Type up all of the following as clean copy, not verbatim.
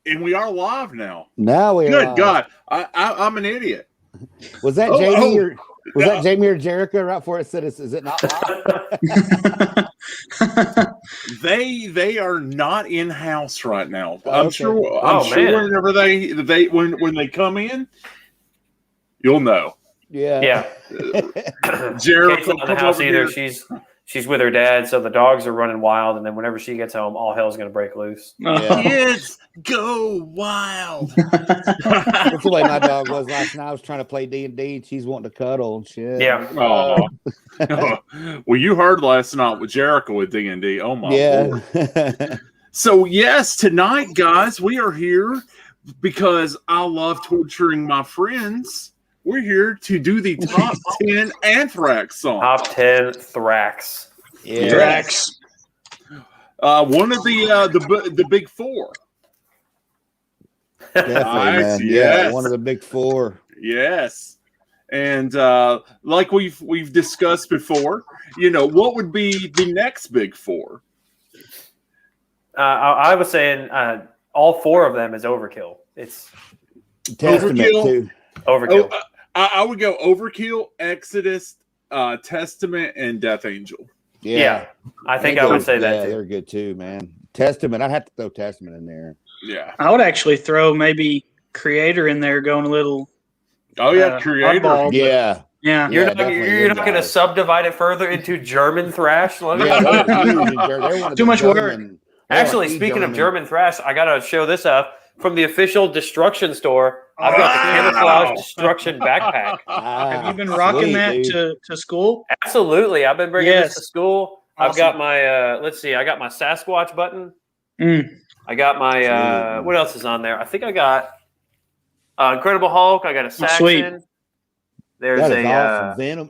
And we are live now. Now we are. Good God, I'm an idiot. Was that Jamie or was that Jamie or Jericho right before it said is it not live? They are not in house right now. Oh, I'm okay. sure. I'm sure whenever when they come in, you'll know. Yeah. Jericho Kate's not in the house either. She's with her dad, so the dogs are running wild. And then whenever she gets home, all hell's going to break loose. Yeah. Kids, go wild. That's the way my dog was last night. I was trying to play D&D, and she's wanting to cuddle and shit. Yeah. Well, you heard last night with Jericho with D&D. Oh, my Lord. So, yes, tonight, guys, we are here because I love torturing my friends. We're here to do the top 10 Anthrax songs. Top 10 Thrax. Yeah. Thrax. One of the big four. Definitely, man. Yeah, one of the big four. Yes. And like we've discussed before, what would be the next big four? I was saying all four of them is Overkill. It's Testament too. Overkill. I would go Overkill, Exodus, Testament, and Death Angel. Yeah. I think I would say that too. They're good too, man. Testament, I'd have to throw Testament in there. Yeah. I would actually throw maybe Creator in there, going a little. Oh yeah, Creator. Oddball, yeah. Yeah. You're not going to subdivide it further into German thrash? Too much work. Actually, speaking of German thrash, I got to show this up from the official Destruction store. I've got the camouflage Destruction backpack. Have you been rocking that to school? Absolutely. I've been bringing this to school. Awesome. I've got my, let's see, I got my Sasquatch button. I got my, what else is on there? I think I got Incredible Hulk. I got a Saxon. Sweet. There's awesome. Venom.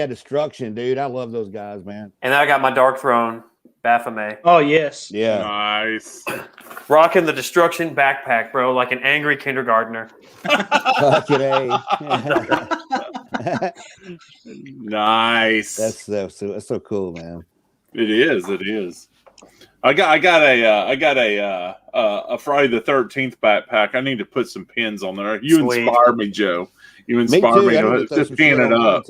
Destruction, dude. I love those guys, man. And then I got my Dark Throne. Baphomet. Oh, yes. Yeah. Nice. Rocking the Destruction backpack, bro, like an angry kindergartner. Nice. That's so cool, man. It is. I got a Friday the 13th backpack. I need to put some pins on there. You inspired me, Joe. You inspired me to just pin it up.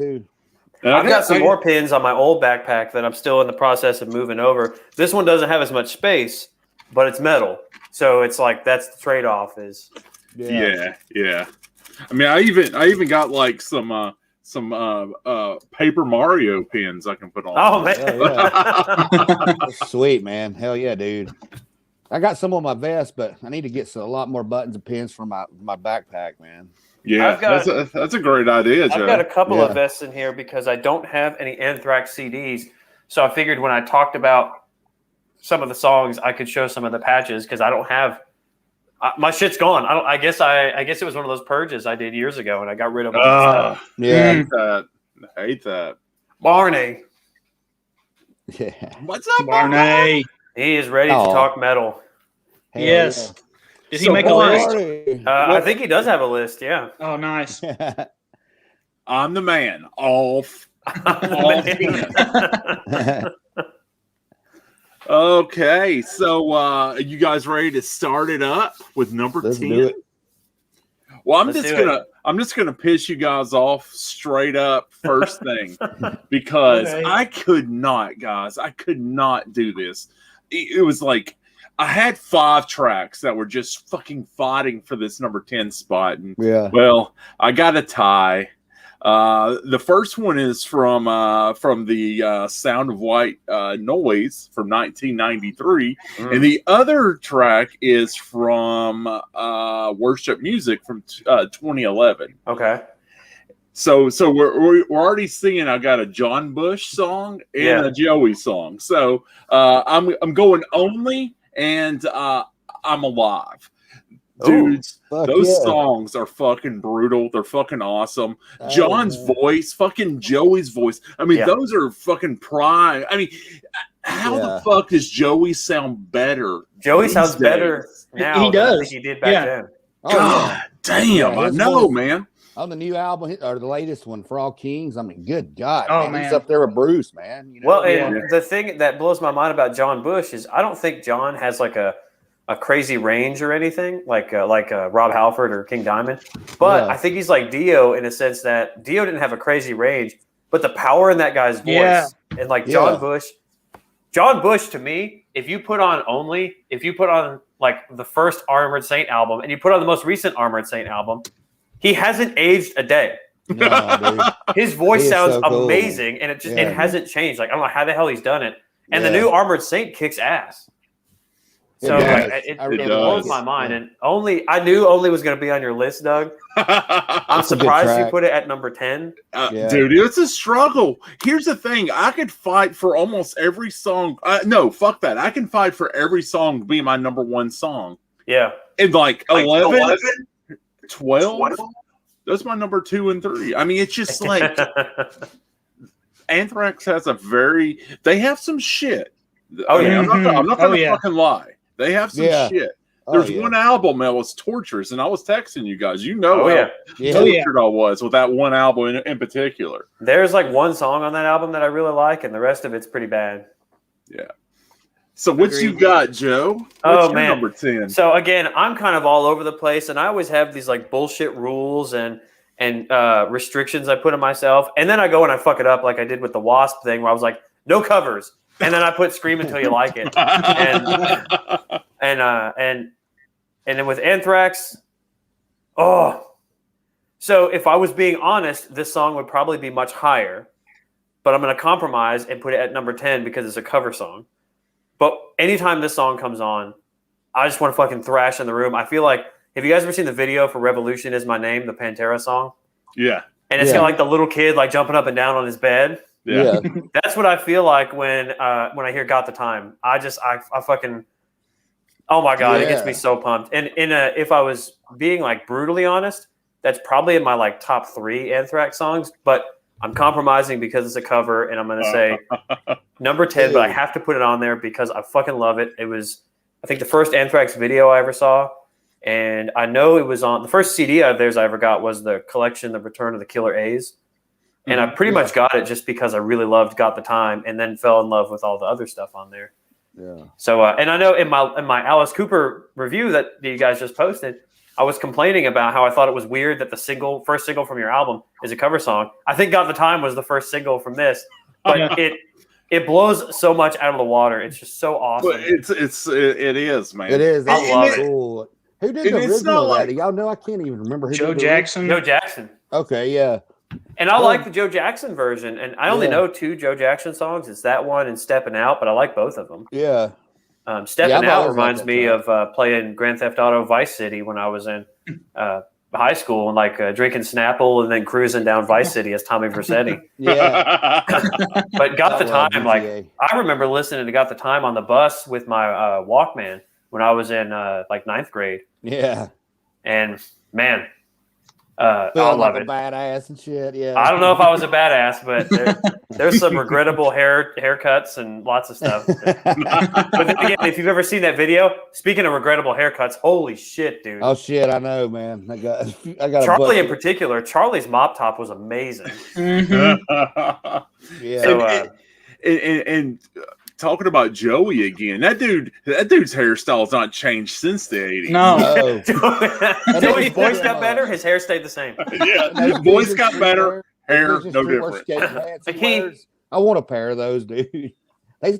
I've got some more pins on my old backpack that I'm still in the process of moving over. This one doesn't have as much space, but it's metal. So it's like that's the trade-off is. Yeah. I mean, I even got like some Paper Mario pins I can put on. Oh man. Sweet, man. Hell yeah, dude. I got some on my vest, but I need to get a lot more buttons and pins for my backpack, man. Yeah, that's a great idea, Joe. I've got a couple of vests in here because I don't have any Anthrax CDs. So I figured when I talked about some of the songs, I could show some of the patches because I don't have my shit's gone. I guess it was one of those purges I did years ago, and I got rid of all the stuff. Yeah, I hate that. Barney. Yeah. What's up, Barney? He is ready to talk metal. Yes. Did he make a list? I think he does have a list, yeah. Oh, nice. I'm the man. Off. Okay, so are you guys ready to start it up with number 10? Well, I'm just gonna piss you guys off straight up first thing because I could not do this. It was like I had 5 tracks that were just fucking fighting for this number 10 spot. And well, I got a tie. The first one is from the Sound of White Noise from 1993. And the other track is from Worship Music from 2011. Okay. So we're already seeing I got a John Bush song and a Joey song. So I'm going only. And I'm alive. Dudes, those songs are fucking brutal. They're fucking awesome. John's voice, fucking Joey's voice. I mean, those are fucking prime. I mean, how the fuck does Joey sound better? Joey sounds better now. He does. I think he did back then. God damn, I know, man. On the new album or the latest one, For All Kings, I mean, good God. Oh, man. He's up there with Bruce, man. Well, and the thing that blows my mind about John Bush is I don't think John has like a a crazy range or anything like Rob Halford or King Diamond, but I think he's like Dio in a sense that Dio didn't have a crazy range, but the power in that guy's voice and like John Bush to me, if you put on like the first Armored Saint album and you put on the most recent Armored Saint album, he hasn't aged a day. No, his voice sounds amazing, and it hasn't changed. Like I don't know how the hell he's done it. And the new Armored Saint kicks ass. So it blows my mind. And I knew Only was going to be on your list, Doug. I'm surprised you put it at number 10. Dude, it's a struggle. Here's the thing. I could fight for almost every song. No, fuck that. I can fight for every song to be my number one song. Yeah. And like 11, 12, that's my number 2 and 3. I mean, it's just like Anthrax has they have some shit. Oh, yeah. I'm not going to fucking lie. They have some shit. There's one album that was torturous, and I was texting you guys. You know how tortured I was with that one album in particular. There's like one song on that album that I really like, and the rest of it's pretty bad. Yeah. So what you got, Joe? What's your number 10? So again, I'm kind of all over the place, and I always have these like bullshit rules and restrictions I put on myself, and then I go and I fuck it up like I did with the Wasp thing, where I was like, no covers. And then I put "Scream Until You Like It," and then with Anthrax, so if I was being honest, this song would probably be much higher, but I'm going to compromise and put it at number 10 because it's a cover song. But anytime this song comes on, I just want to fucking thrash in the room. I feel like, have you guys ever seen the video for "Revolution Is My Name," the Pantera song? Yeah, and it's got like the little kid like jumping up and down on his bed. Yeah. That's what I feel like when I hear "Got the Time." I fucking, oh my god, it gets me so pumped. And if I was being like brutally honest, that's probably in my like top 3 Anthrax songs. But I'm compromising because it's a cover, and I'm gonna say number 10. But I have to put it on there because I fucking love it. It was, I think, the first Anthrax video I ever saw, and I know it was on the first CD of theirs I ever got was the collection, "The Return of the Killer A's." And I pretty much got it just because I really loved "Got the Time," and then fell in love with all the other stuff on there. Yeah. So, and I know in my Alice Cooper review that you guys just posted, I was complaining about how I thought it was weird that the first single from your album is a cover song. I think "Got the Time" was the first single from this, but it blows so much out of the water. It's just so awesome. But it is, man. It is. I love it. Cool. Who did the original of that? Y'all know I can't even remember who. Joe Jackson. Joe Jackson. Okay, yeah. And I like the Joe Jackson version, and I only know 2 Joe Jackson songs. It's that one and "Steppin' Out," but I like both of them. Yeah. "Steppin' Out" reminds me of playing Grand Theft Auto Vice City when I was in high school and like drinking Snapple and then cruising down Vice City as Tommy Vercetti. Yeah. But "Got the Time," like I remember listening to "Got the Time" on the bus with my Walkman when I was in like 9th grade. Yeah. And man, I love it. Badass and shit. Yeah. I don't know if I was a badass, but there's some regrettable haircuts and lots of stuff. But then again, if you've ever seen that video, speaking of regrettable haircuts, holy shit, dude! Oh shit, I know, man. I got Charlie in particular. Charlie's mop top was amazing. Yeah. So, and talking about Joey again, that dude's hairstyle's not changed since the 80s. No. Joey's voice got better. His hair stayed the same. Yeah, his voice got better. Hair, no different. I want a pair of those, dude.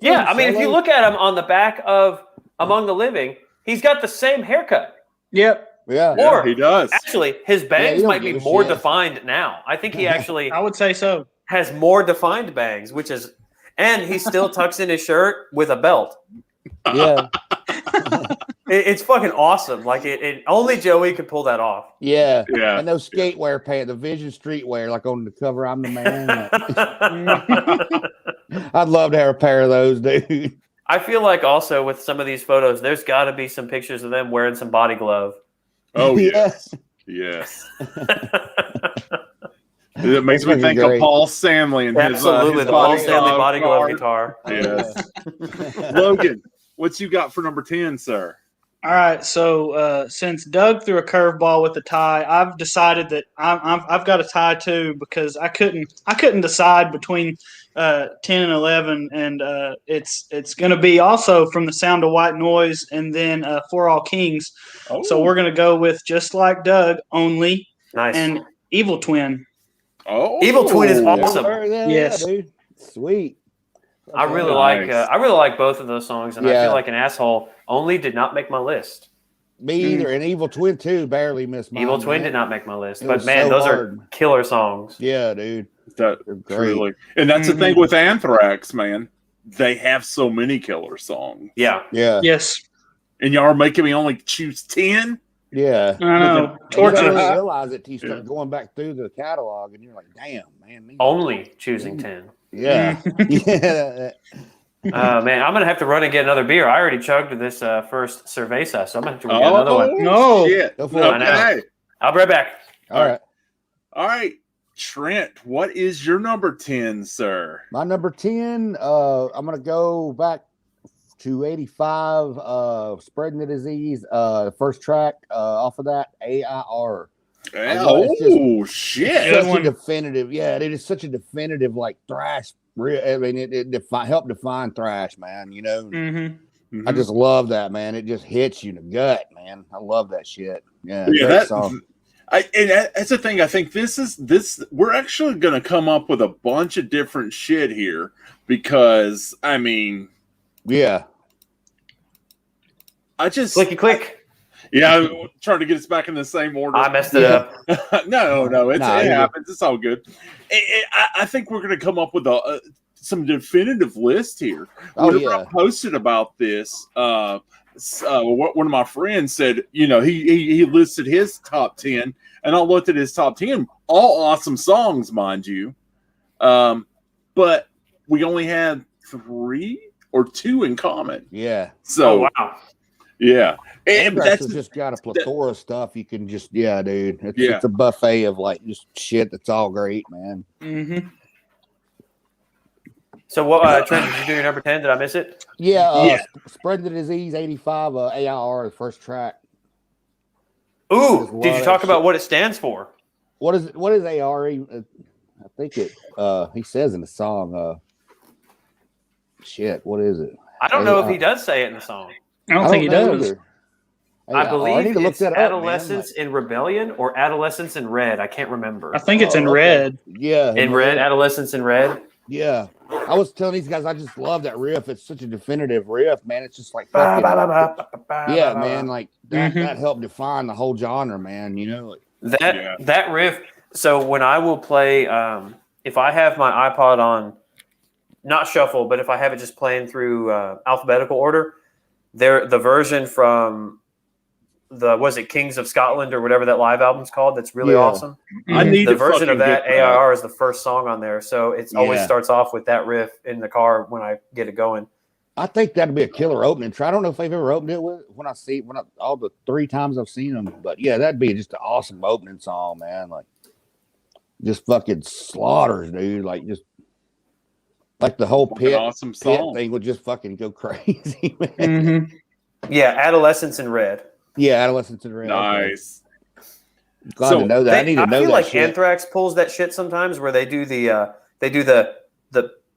Yeah, I mean, if you look at him on the back of Among the Living, he's got the same haircut. Yep. Yeah. Or he does. Actually, his bangs might be more defined now. I think he actually I would say so. Has more defined bangs, which is, and he still tucks in his shirt with a belt. Yeah. It's fucking awesome. Like it only Joey could pull that off. Yeah. Yeah. And those skatewear pants, the Vision streetwear, like on the cover, I'm the man. I'd love to have a pair of those, dude. I feel like also with some of these photos, there's got to be some pictures of them wearing some body glove. Oh, yes. Yes. It makes me think of Paul Stanley and absolutely his the Paul Stanley body glove guitar. Yes. Logan, what you got for number 10, sir? All right, so since Doug threw a curveball with the tie, I've decided that I've got a tie too because I couldn't decide between 10 and 11, and it's going to be also from the Sound of White Noise and then For All Kings. Oh. So we're going to go with Just Like Doug only and Evil Twin. Oh, Evil Twin is awesome. Yes, dude. Sweet. I really like both of those songs, and I feel like an asshole. Only did not make my list. Me either, and Evil Twin too barely missed mine. Evil Twin did not make my list, but man, those are killer songs. Yeah, dude. Truly. And that's the thing with Anthrax, man. They have so many killer songs. Yeah. Yes. And y'all are making me only choose 10? Yeah. I know. Torture. You don't realize it till you start going back through the catalog, and you're like, damn, man. Only choosing 10. Yeah. Yeah. Man, I'm gonna have to run and get another beer. I already chugged this first cerveza, so I'm gonna have to get another one. No, shit. Okay. I'll be right back. All right, Trent. What is your number 10, sir? My number 10. I'm gonna go back to 85. Spreading the Disease. The first track off of that, AIR. Oh shit! Such a definitive, it is such a definitive like thrash. I mean, it helped define thrash, man. You know, I just love that, man. It just hits you in the gut, man. I love that shit. Yeah, that's the thing. I think this. We're actually going to come up with a bunch of different shit here because I mean, I just click. Yeah, I'm trying to get us back in the same order. I messed it up. No, it happens. It's all good. I think we're going to come up with some definitive list here. I posted about this. One of my friends said, he listed his top 10, and I looked at his top 10. All awesome songs, mind you. But we only had 3 or 2 in common. Yeah. So, wow. Yeah. And that's just got a plethora of stuff you can just, dude. It's a buffet of like just shit that's all great, man. Mm-hmm. So, what, Trent, did you do your number 10? Did I miss it? Yeah. Spread the Disease, 85, AIR, the first track. Ooh, did you talk about what it stands for? What is AR? I think he says in the song, what is it? I don't know if he does say it in the song. I don't think he does. I believe it's Adolescence in Rebellion or Adolescence in Red. I can't remember. I think it's in Red. Yeah. In Red, Adolescence in Red. Yeah. I was telling these guys, I just love that riff. It's such a definitive riff, man. It's just like, man, like that helped define the whole genre, man. You know, that riff. So when I will play, if I have my iPod on, not shuffle, but if I have it just playing through alphabetical order, the version from Kings of Scotland or whatever that live album's called, that's really awesome. I need the version of that AIR is the first song on there, so it always starts off with that riff in the car when I get it going. I think that'd be a killer opening. I don't know if they've ever opened it with all the 3 times I've seen them, but that'd be just an awesome opening song, man. Like just fucking slaughters, dude. Like just. Like the whole pit thing would just fucking go crazy, man. Mm-hmm. Yeah, Adolescence in Red. Yeah, Adolescence in Red. Nice. Glad to know that. I need to know that. I feel like shit. Anthrax pulls that shit sometimes, where they do the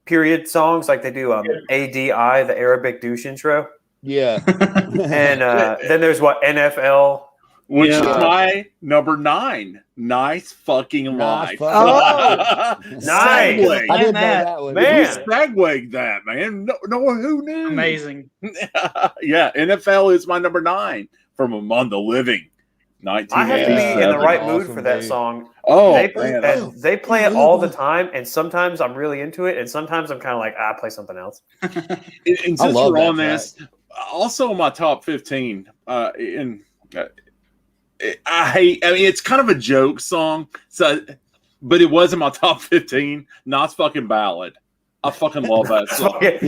period songs, like they do ADI, the Arabic douche intro. Yeah. And then there's NFL. Which is my number 9. Nice fucking life. Nice. I didn't know that one. Man. We segued that, man. No, who knew? Amazing. Yeah, NFL is my number 9 from Among the Living. I have to be in the right mood for that song. Oh, they play it all the time, and sometimes I'm really into it, and sometimes I'm kind of like, play something else. And since we're on this, also my top 15, it's kind of a joke song, but it was in my top 15. Nas fucking Ballad. I fucking love that song. Wait,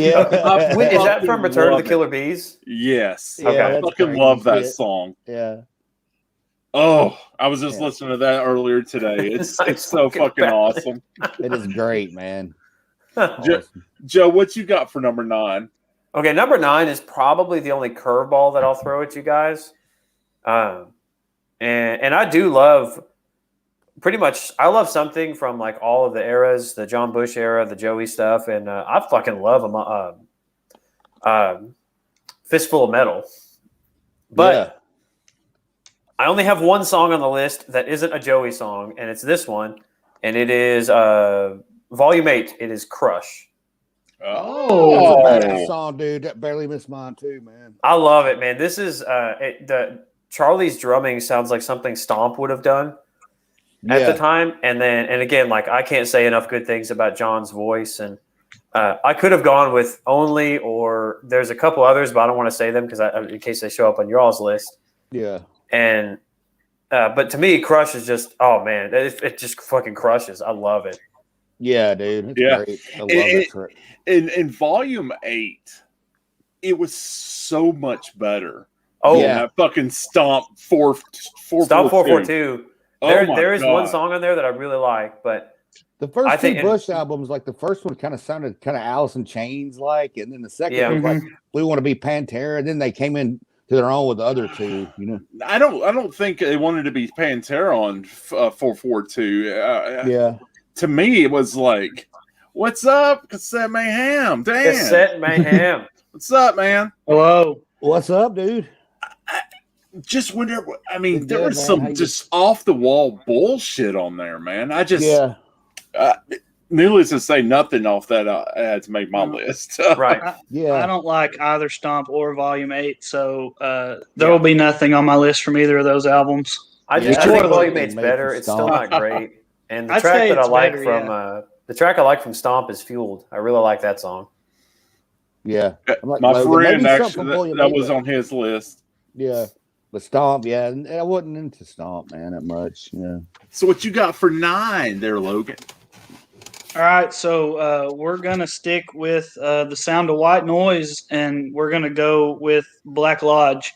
is that from Return of the Killer Bees? Yes. Okay. I fucking love that song. Yeah. Oh, I was just listening to that earlier today. It's so fucking awesome. It is great, man. Joe, what you got for number 9? Okay, number 9 is probably the only curveball that I'll throw at you guys. And I do love pretty much. I love something from like all of the eras, the John Bush era, the Joey stuff, and I fucking love them. Fistful of Metal, but I only have one song on the list that isn't a Joey song, and it's this one, and it is Volume 8. It is Crush. Oh, that's a badass song, dude. That barely missed mine too, man. I love it, man. This is Charlie's drumming sounds like something Stomp would have done at the time, and again, like I can't say enough good things about John's voice, and I could have gone with Only, or there's a couple others, but I don't want to say them because in case they show up on your all's list. Yeah, and but to me, Crush is just man, it just fucking crushes. I love it. Yeah, dude. It's great. I love it. In Volume 8, it was so much better. Oh, yeah, fucking Stomp 442. There is one song on there that I really like, but the first two Bush albums, like the first one kind of sounded kind of Alice in Chains like, and then the second was like We Want to Be Pantera, and then they came in to their own with the other two, you know. I don't think they wanted to be Pantera on 442. To me, it was like, "What's up, Cassette Mayhem?" Damn, Cassette Mayhem. What's up, man? Hello. What's up, dude? Just whenever, I mean, there was some just off the wall bullshit on there, man. I just needless to say, nothing off that had to make my list. Right? I don't like either Stomp or Volume 8, so there will be nothing on my list from either of those albums. I think Volume 8's better. It's still not great. And the track that I like the track I like from Stomp is Fueled. I really like that song. Yeah, like my friend actually that was on his list. Yeah, but Stomp, and I wasn't into Stomp, man, that much. Yeah. So what you got for 9 there, Logan? All right, so we're gonna stick with the Sound of White Noise, and we're gonna go with Black Lodge.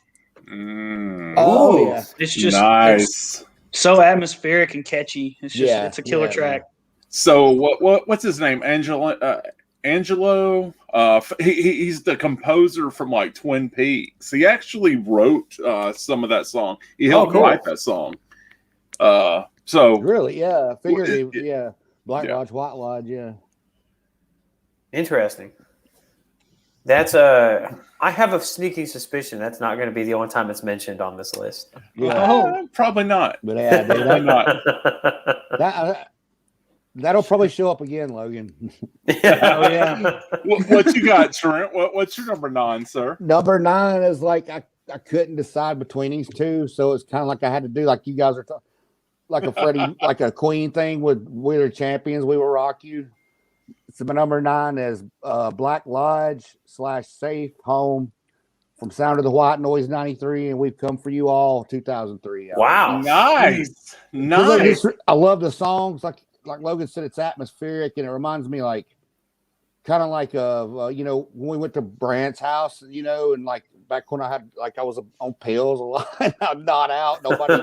Oh yeah, it's just nice. So atmospheric and catchy. It's just it's a killer track. So what's his name? Angelo. He's the composer from like Twin Peaks. He actually wrote some of that song. He helped write that song. So really, I figured Black Lodge, White Lodge, Interesting. That's I have a sneaking suspicion that's not going to be the only time it's mentioned on this list. Probably not. But probably not. That'll probably show up again, Logan. What you got, Trent? What's your number 9, sir? Number 9 is like I couldn't decide between these two, so it's kind of like I had to do like you guys are talking. Like a Freddie, like a Queen thing with "We Are Champions, We Will Rock You." So my number 9 is Black Lodge / Safe Home from Sound of the White Noise '93, and We've Come for You All 2003. Wow, nice. I love the songs. Like Logan said, it's atmospheric, and it reminds me kind of like when we went to Brant's house, and like back when I was on pills a lot, I'm not out. Nobody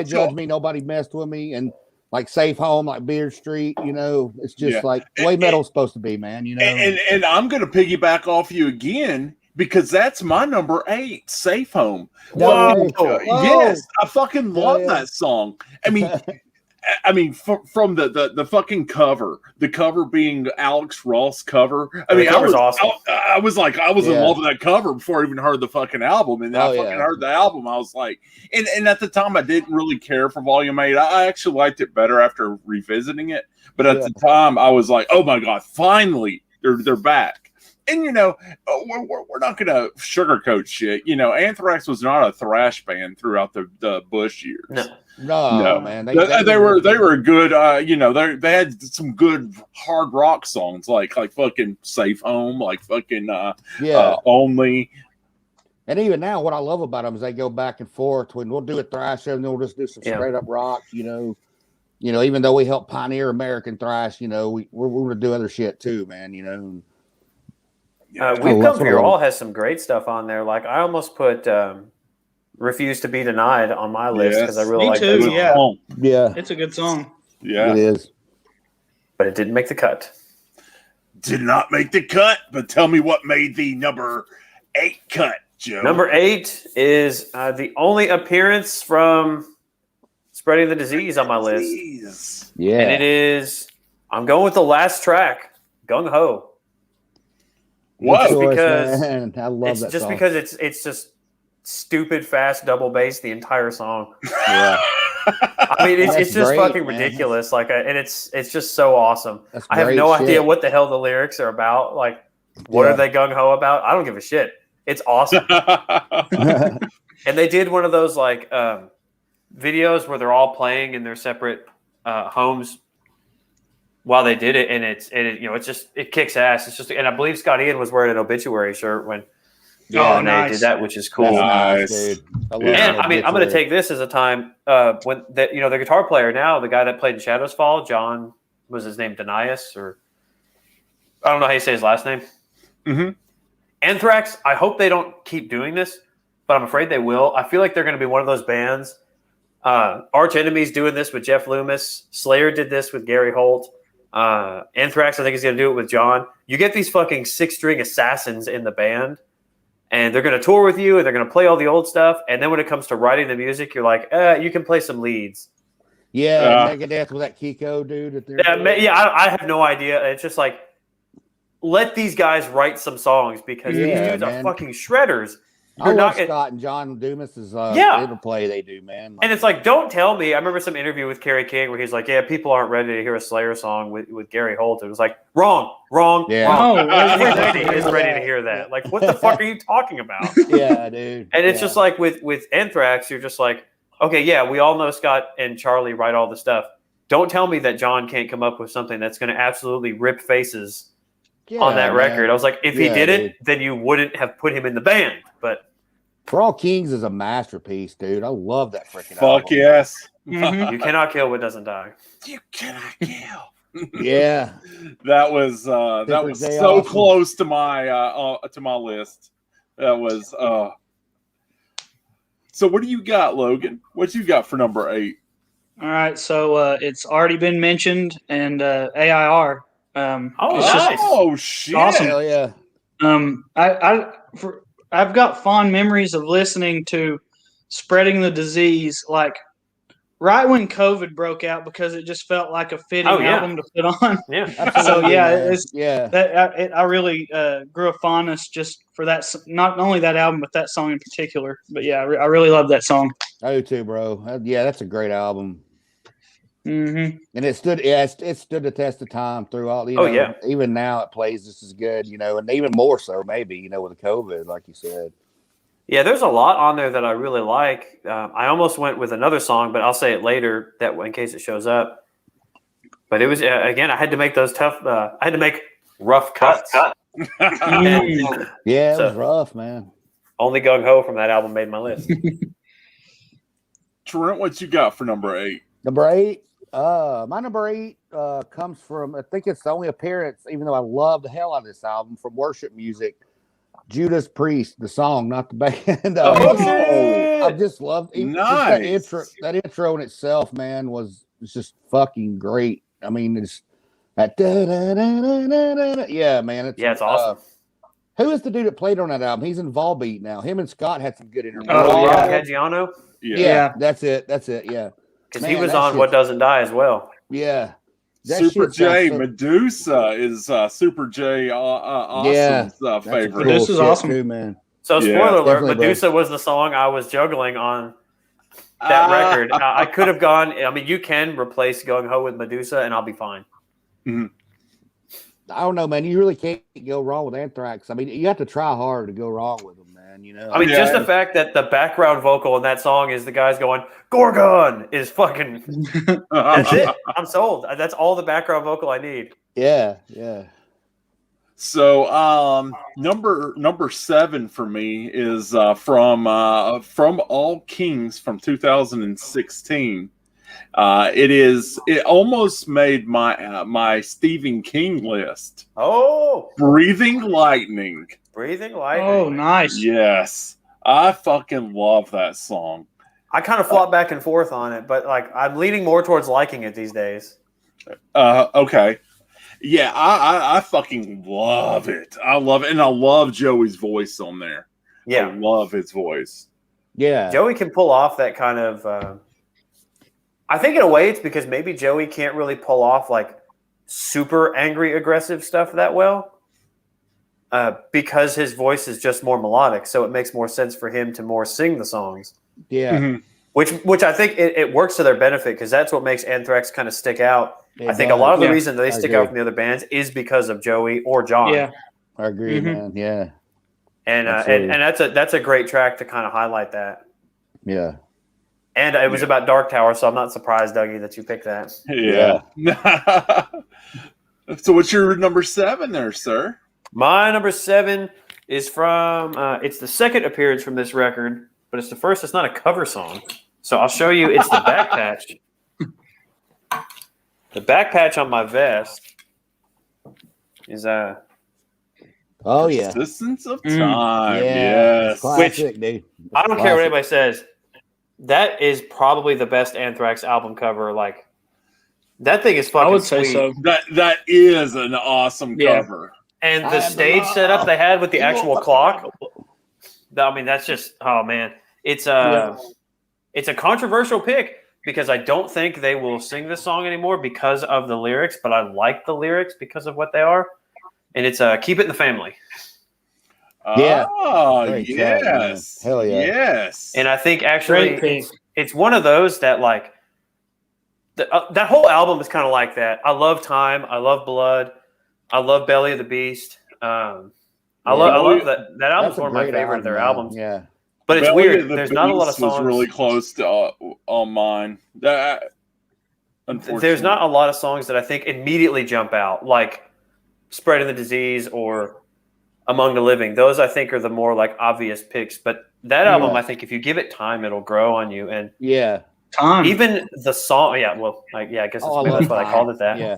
judged me. Nobody messed with me. And like Safe Home, like Beard Street, it's just like the way metal's supposed to be, man. And I'm gonna piggyback off you again because that's my number 8, Safe Home. Whoa. Yes, I fucking love that song. I mean, from the fucking cover, the cover being Alex Ross cover. I mean, awesome. I was in love with that cover before I even heard the fucking album. And then I fucking heard the album. I was like, and at the time I didn't really care for Volume 8. I actually liked it better after revisiting it. But at the time I was like, oh my God, finally they're back. And we're not gonna sugarcoat shit. Anthrax was not a thrash band throughout the Bush years. No, man. They were good. They had some good hard rock songs like fucking Safe Home, like fucking Only. And even now, what I love about them is they go back and forth. When we'll do a thrash, and then we'll just do some straight up rock. Even though we helped pioneer American thrash, we're going to do other shit too, man. We've Come For You All has some great stuff on there. Like I almost put Refuse to Be Denied on my list because I really like that song. Yeah, it's a good song. Yeah, it is. But it didn't make the cut. did not make the cut, but tell me what made the number 8 cut, Joe. Number 8 is the only appearance from Spreading the Disease on my list. Yeah. And it is, I'm going with the last track, Gung Ho. Whoa. Just because Man. I love that just song. because it's just stupid fast double bass the entire song. Yeah. I mean, it's just great, fucking man. ridiculous. Like, and it's just so awesome. That's I have great no shit. idea what the hell the lyrics are about. Like, what are they gung ho about? I don't give a shit. It's awesome. And they did one of those like videos where they're all playing in their separate homes while they did it, and it kicks ass. It's just, and I believe Scott Ian was wearing an Obituary shirt when they did that, which is cool. Nice, dude. And I mean, I'm going to take this as a time when the guitar player now, the guy that played in Shadows Fall, John, was his name Denias, or I don't know how you say his last name. Mm-hmm. Anthrax. I hope they don't keep doing this, but I'm afraid they will. I feel like they're going to be one of those bands. Arch Enemy's doing this with Jeff Loomis. Slayer did this with Gary Holt. Anthrax, I think, is going to do it with John. You get these fucking 6-string assassins in the band, and they're going to tour with you, and they're going to play all the old stuff. And then when it comes to writing the music, you're like, you can play some leads. Yeah, Megadeth with that Kiko dude. I have no idea. It's just like, let these guys write some songs because these dudes are fucking shredders. I love Scott and John Dumas's interplay they do, man. And it's like, don't tell me. I remember some interview with Kerry King where he's like, people aren't ready to hear a Slayer song with Gary Holt. It was like, wrong. Everybody is ready to hear that. Like, what the fuck are you talking about? Yeah, dude. And it's just like with Anthrax, you're just like, okay, we all know Scott and Charlie write all the stuff. Don't tell me that John can't come up with something that's going to absolutely rip faces on that record. I was like, if he did it, then you wouldn't have put him in the band. But For All Kings is a masterpiece, dude. I love that freaking Fuck album. yes. Mm-hmm. You cannot kill what doesn't die. You cannot kill. Yeah. That was so close to my list. That was So what do you got, Logan? What you got for number 8? All right, so it's already been mentioned, and AIR. Shit! Awesome. Hell yeah. I've got fond memories of listening to Spreading the Disease, like right when COVID broke out, because it just felt like a fitting album to put on. Yeah, So I really grew a fondness just for that. Not only that album, but that song in particular. But I really love that song. I do too, bro. That's a great album. Mm-hmm. And it stood the test of time through all. Even now it plays just as good, and even more so maybe, with the COVID, like you said. Yeah, there's a lot on there that I really like. I almost went with another song, but I'll say it later that in case it shows up. But it was again, I had to make those tough. I had to make rough cuts. It was rough, man. Only Gung Ho from that album made my list. Trent, what you got for number 8? Number 8. My number 8 comes from, I think it's the only appearance, even though I love the hell out of this album, from Worship Music. Judas Priest, the song, not the band. I just loved it. Nice. That intro in itself, man, was just fucking great. I mean, it's that man. It's awesome. Who is the dude that played on that album? He's in Volbeat now. Him and Scott had some good interviews. Rob Caggiano? Yeah, that's it. Yeah. Because he was on What Doesn't Die as well. Yeah. Super J, Medusa is Super J Awesome's favorite. Cool Medusa's awesome too, man. So spoiler alert, Medusa was the song I was juggling on that record. I could have gone, I mean, you can replace Gung Ho with Medusa and I'll be fine. Mm-hmm. I don't know, man. You really can't go wrong with Anthrax. I mean, you have to try hard to go wrong with them, man. I mean, just the fact that the background vocal in that song is the guys going, Gorgon is fucking, that's it. I'm sold. That's all the background vocal I need. Yeah. So, number 7 for me is from All Kings from 2016. It almost made my Stephen King list. Oh, Breathing Lightning. Oh, nice. Yes, I fucking love that song. I kind of flop back and forth on it, but like I'm leaning more towards liking it these days. Okay. Yeah, I fucking love it. I love it, and I love Joey's voice on there. Yeah, I love his voice. Yeah, Joey can pull off that kind of. I think in a way it's because maybe Joey can't really pull off like super angry, aggressive stuff that well, because his voice is just more melodic. So it makes more sense for him to more sing the songs. yeah. Mm-hmm. Which I think it works to their benefit because that's what makes Anthrax kind of stick out. I think a does. lot of the Yeah, reason they I stick agree. out from the other bands is because of Joey or John. Yeah. I agree, man. Yeah, And Absolutely. and that's a great track to kind of highlight that. yeah. And it was about Dark Tower, so I'm not surprised, Dougie, that you picked that. Yeah. So what's your number 7 there, sir? My number 7 is from it's the second appearance from this record, but it's the first. It's not a cover song, so I'll show you. It's the back patch. The back patch on my vest is Oh yeah, Persistence of Time. yeah. Yes. Classic, dude. I don't care what anybody says. That is probably the best Anthrax album cover. Like that thing is fucking. I would say sweet. so. That is an awesome cover. And the stage setup they had with the actual clock. I mean, that's just man. It's a controversial pick because I don't think they will sing this song anymore because of the lyrics, but I like the lyrics because of what they are. And it's Keep It in the Family. Yeah. Oh, Great yes. track, man. Hell yeah. Yes. And I think actually Great pick. it's one of those that like that whole album is kind of like that. I love Time. I love Blood. I love Belly of the Beast. I love that. That album's one of my favorite of their albums. Yeah. But it's Belly weird. of the There's not a lot of Beast was songs. really close to on mine. That unfortunately, There's not a lot of songs that I think immediately jump out, like Spreading the Disease or Among the Living. Those I think are the more like obvious picks. But that album, I think if you give it time, it'll grow on you. And Time. even the song, I guess that's why I called it that. Yeah.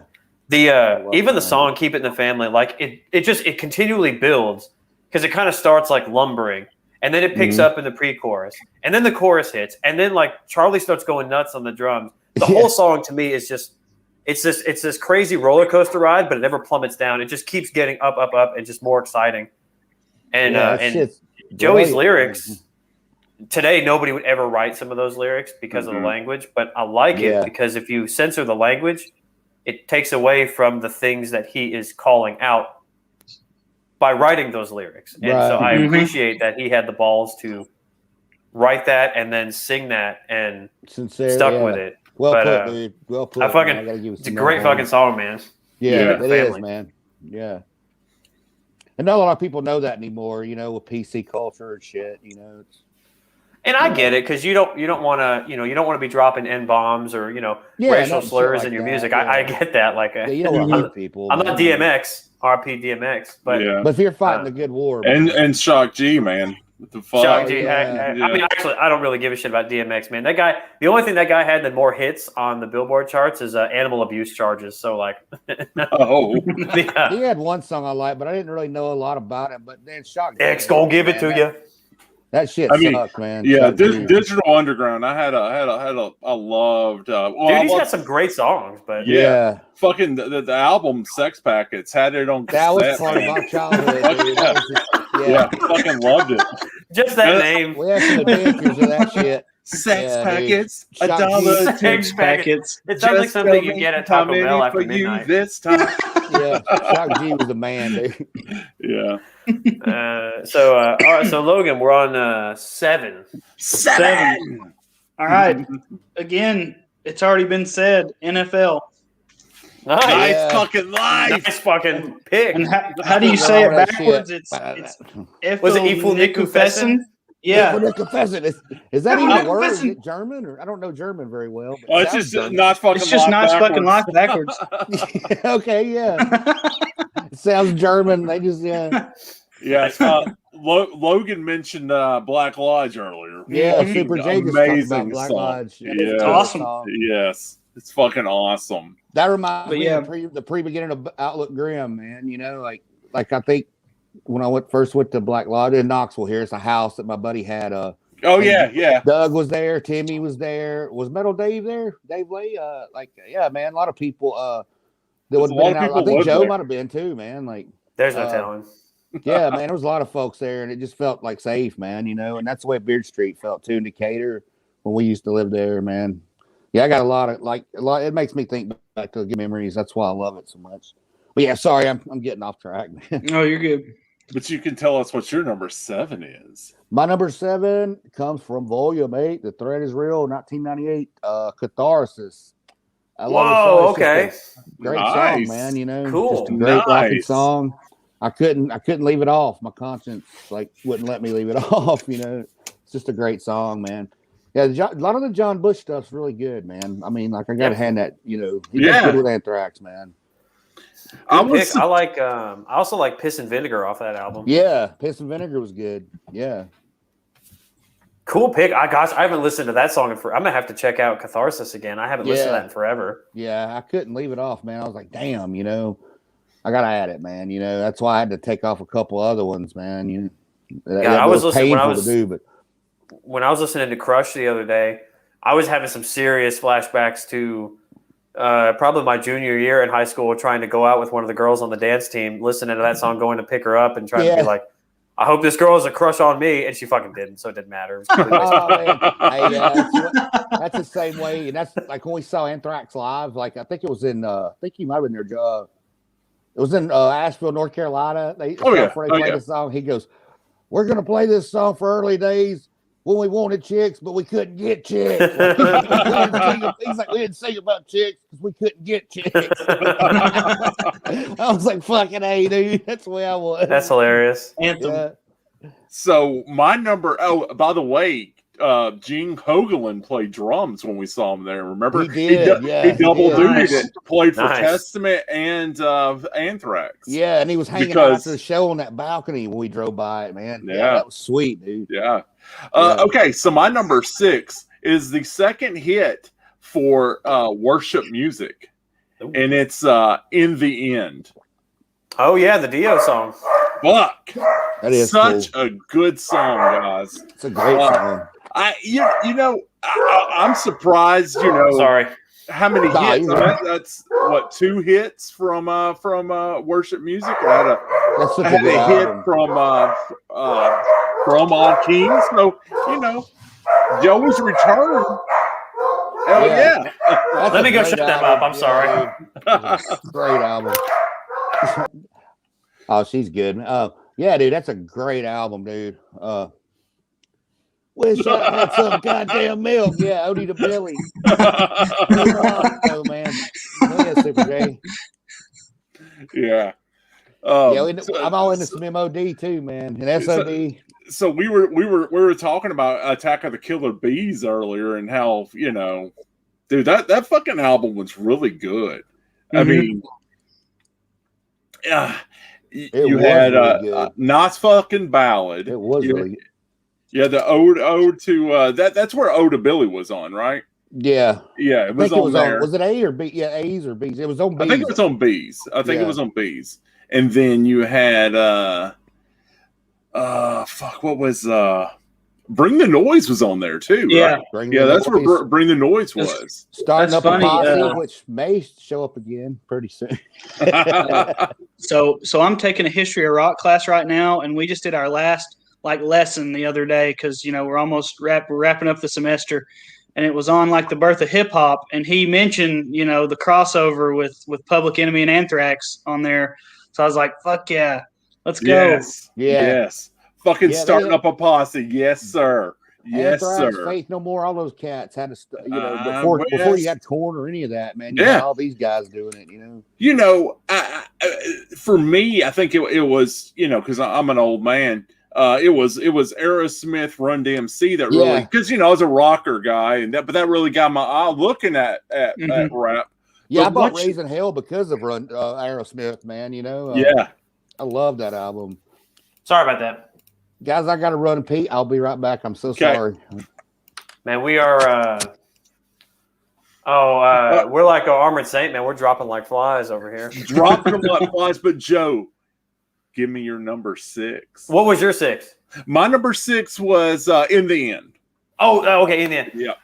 Even the song "Keep It in the Family," like it continually builds because it kind of starts like lumbering, and then it picks up in the pre-chorus, and then the chorus hits, and then like Charlie starts going nuts on the drums. The whole song to me is just it's this crazy roller coaster ride, but it never plummets down. It just keeps getting up, and just more exciting. And and Joey's lyrics today, nobody would ever write some of those lyrics because of the language, but I like it because if you censor the language, it takes away from the things that he is calling out by writing those lyrics. And so I appreciate that he had the balls to write that and then sing that and stuck with it. Well put, dude. Well put. It's a great fucking song, man. Yeah, it is, man. Yeah. And not a lot of people know that anymore, with PC culture and shit, And I get it because you don't want to be dropping N-bombs or racial slurs in your music. I get that. Like you don't want to hurt people. I'm not DMX, RP DMX, but if you're fighting a good war, and Shock G, man, what the fuck? Shock G. I mean, actually, I don't really give a shit about DMX, man. That guy, the only thing that guy had that more hits on the Billboard charts is animal abuse charges. So like, he had one song I liked, but I didn't really know a lot about it. But then Shock G, X gonna give it to you. That shit sucks, man. Yeah, Digital Underground. I loved. Dude, he's got some great songs, but fucking the album Sex Packets had it on. That was part of our childhood. Dude. Fucking loved it. Just that name. We had some adventures of that shit. Sex packets, $1. Sex packets. It sounds like something you get at Taco Bell after midnight. This time. Shock G was the man, dude. Yeah. All right. So Logan, we're on 7. 7. All right. Again, it's already been said. NFL. Nice fucking pick. And how do you say it backwards? It's was it Iful Yeah. Is that even a word? Is it German? Or I don't know German very well. Oh, it's just not fucking. It's just not fucking locked backwards. Okay, yeah. It sounds German. They just Yeah. Logan mentioned Black Lodge earlier. Yeah, Super J just talked about Black song. Lodge. Yeah. Awesome. Yes, it's fucking awesome. That reminds me of the pre-beginning of Outlook Grim, man. Like I think when I first went to Black Lodge in Knoxville here, it's a house that my buddy had. Doug was there, Timmy was there. Was Metal Dave there? Dave Lay? Man, a lot of people. That would a lot of people. I think live Joe there. might have been too, man. Like, There's no telling. yeah, man, there was a lot of folks there, and it just felt like safe, man. You know, and that's the way Beard Street felt too in Decatur when we used to live there, man. Yeah, I got a lot. It makes me think back to good memories. That's why I love it so much. But yeah, sorry, I'm getting off track, man. Oh, you're good. But you can tell us what your number 7 is. My number 7 comes from Volume 8. The Threat is Real, 1998. Catharsis. I love Whoa, it. okay. Great Nice. song, man. You know, Cool. just a great rocking Nice. song. I couldn't leave it off. My conscience wouldn't let me leave it off. You know, it's just a great song, man. Yeah, a lot of the John Bush stuff's really good, man. I mean, like I got to hand that. You know, he did good with Anthrax, man. I also like Piss and Vinegar off that album. Yeah, Piss and Vinegar was good. Yeah. Cool pick. I haven't listened to that song I'm gonna have to check out Catharsis again. I haven't listened to that in forever. Yeah, I couldn't leave it off, man. I was like, damn, you know, I gotta add it, man. You know, that's why I had to take off a couple other ones, man. You know, I was listening when I was to do, but when I was listening to Crush the other day, I was having some serious flashbacks to probably my junior year in high school, trying to go out with one of the girls on the dance team, listening to that song, going to pick her up and trying to be like, I hope this girl has a crush on me, and she fucking didn't, so it didn't matter. It that's the same way, and that's like when we saw Anthrax live. Like I think it was in, I think you might have been there, Joe. It was in Asheville, North Carolina. Before they played this song, he goes, "We're gonna play this song for early days when we wanted chicks, but we couldn't get chicks." He's like, we didn't sing about chicks because we couldn't get chicks. I was like, fucking A, dude. That's the way I was. That's hilarious. Anthem. Yeah. So my number. Oh, by the way, Gene Hoglan played drums when we saw him there. Remember, he did. He double duty it. Played for Nice. Testament and Anthrax. Yeah, and he was hanging out after the show on that balcony when we drove by it, man. Yeah, that was sweet, dude. Yeah. Okay, so my number 6 is the second hit for worship music, and it's "In the End." Oh yeah, the Dio song. Fuck, that is such cool. a good song, guys. It's a great song. I'm surprised. You know, Sorry. How many hits? I mean, that's what 2 hits from worship music. I had a hit from On King. So you know, Joey's return. Hell yeah! Let me go shut them up. I'm sorry. Great album. Oh, she's good. Yeah, dude, that's a great album, dude. Wish I had some goddamn milk. Yeah, Odie to Billy. Oh man, yeah, Super J. Yeah. I'm all into some MOD too, man, and SOD. So we were talking about Attack of the Killer Bees earlier, and how dude, that fucking album was really good. I mean, you had really Knott's fucking Ballad. It was really good. Yeah, the ode to that's where Ode to Billy was on, right? Yeah, it was on there. Was it A or B? Yeah, A's or B's. It was on B's. I think it was on B's. It was on B's. And then you had what was Bring the Noise was on there too, right? That's where Bring the Noise was. Starting up a posse, which may show up again pretty soon. So I'm taking a history of rock class right now, and we just did our last lesson the other day because we're almost wrapping up the semester, and it was on the birth of hip hop, and he mentioned the crossover with Public Enemy and Anthrax on there. So I was like, fuck yeah, let's go. Yes. Fucking starting up a posse. Yes, sir. Yes, Anthrax, sir. Faith No More, all those cats had to, before you had Korn or any of that, man. You had all these guys doing it, for me, I think it was, because I'm an old man. It was Aerosmith, Run DMC that really, because I was a rocker guy, but that really got my eye looking at rap. Yeah, I bought Raising Hell because of Aerosmith, man. I love that album. Sorry about that. Guys, I got to run, Pete. I'll be right back. I'm so sorry. Man, we are we're like an armored saint, man. We're dropping like flies over here. Dropping like flies, but Joe, give me your number 6. What was your 6? My number 6 was In the End. Oh, okay, In the End. Yeah.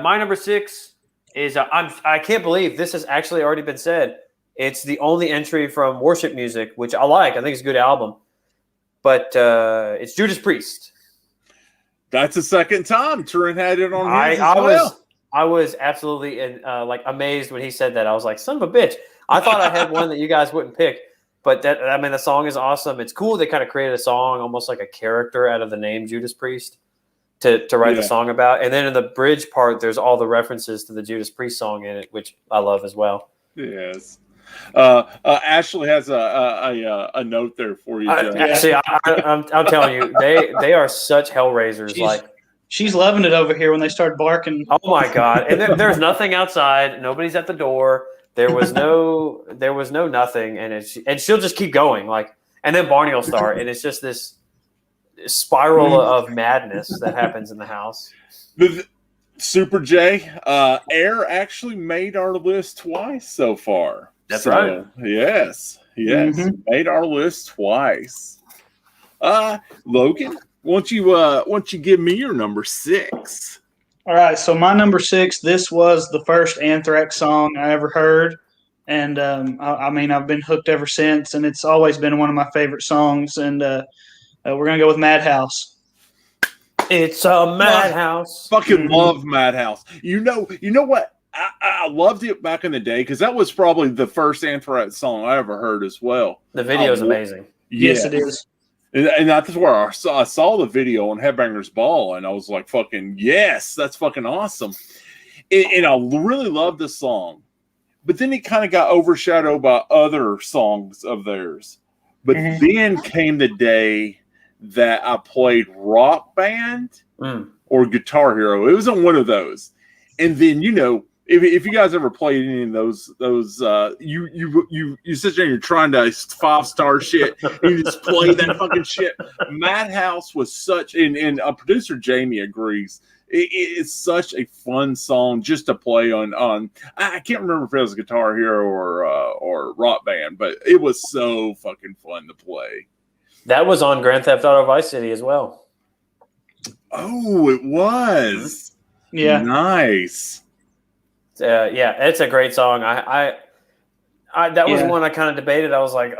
My number 6 is I can't believe this has actually already been said. It's the only entry from Worship Music, which I like. I think it's a good album. But it's Judas Priest. That's the second time Trent had it on his I was absolutely amazed when he said that. I was like, son of a bitch. I thought I had one that you guys wouldn't pick. But the song is awesome. It's cool they kind of created a song almost like a character out of the name Judas Priest to write the song about. And then in the bridge part, there's all the references to the Judas Priest song in it, which I love as well. Yes. Ashley has a note there for you, Joe. I'm telling you, they are such hellraisers. She's loving it over here when they start barking. Oh my god! And there's nothing outside. Nobody's at the door. There was no nothing, and she'll just keep going. And then Barney will start, and it's just this spiral of madness that happens in the house. Super J, Air actually made our list twice so far. That's right. Yes, made our list twice. Logan, won't you give me your number 6? All right, so my number 6. This was the first Anthrax song I ever heard, and I've been hooked ever since, and it's always been one of my favorite songs. And we're gonna go with Madhouse. It's a madhouse. Fucking love Madhouse. You know what? I loved it back in the day because that was probably the first Anthrax song I ever heard as well. The video is amazing. Yes, it is. And that's where I saw the video on Headbangers Ball, and I was like, fucking, yes, that's fucking awesome. And I really loved the song. But then it kind of got overshadowed by other songs of theirs. But then came the day that I played Rock Band or Guitar Hero. It was on one of those. And then, if you guys ever played any of those you sit there and you're trying to 5-star shit, you just play that fucking shit. Madhouse was such, and producer Jamie agrees, it's such a fun song just to play on. I can't remember if it was Guitar Hero or Rock Band, but it was so fucking fun to play. That was on Grand Theft Auto Vice City as well. Oh, it was. Yeah. Nice. It's a great song. I that was one I kind of debated. I was like,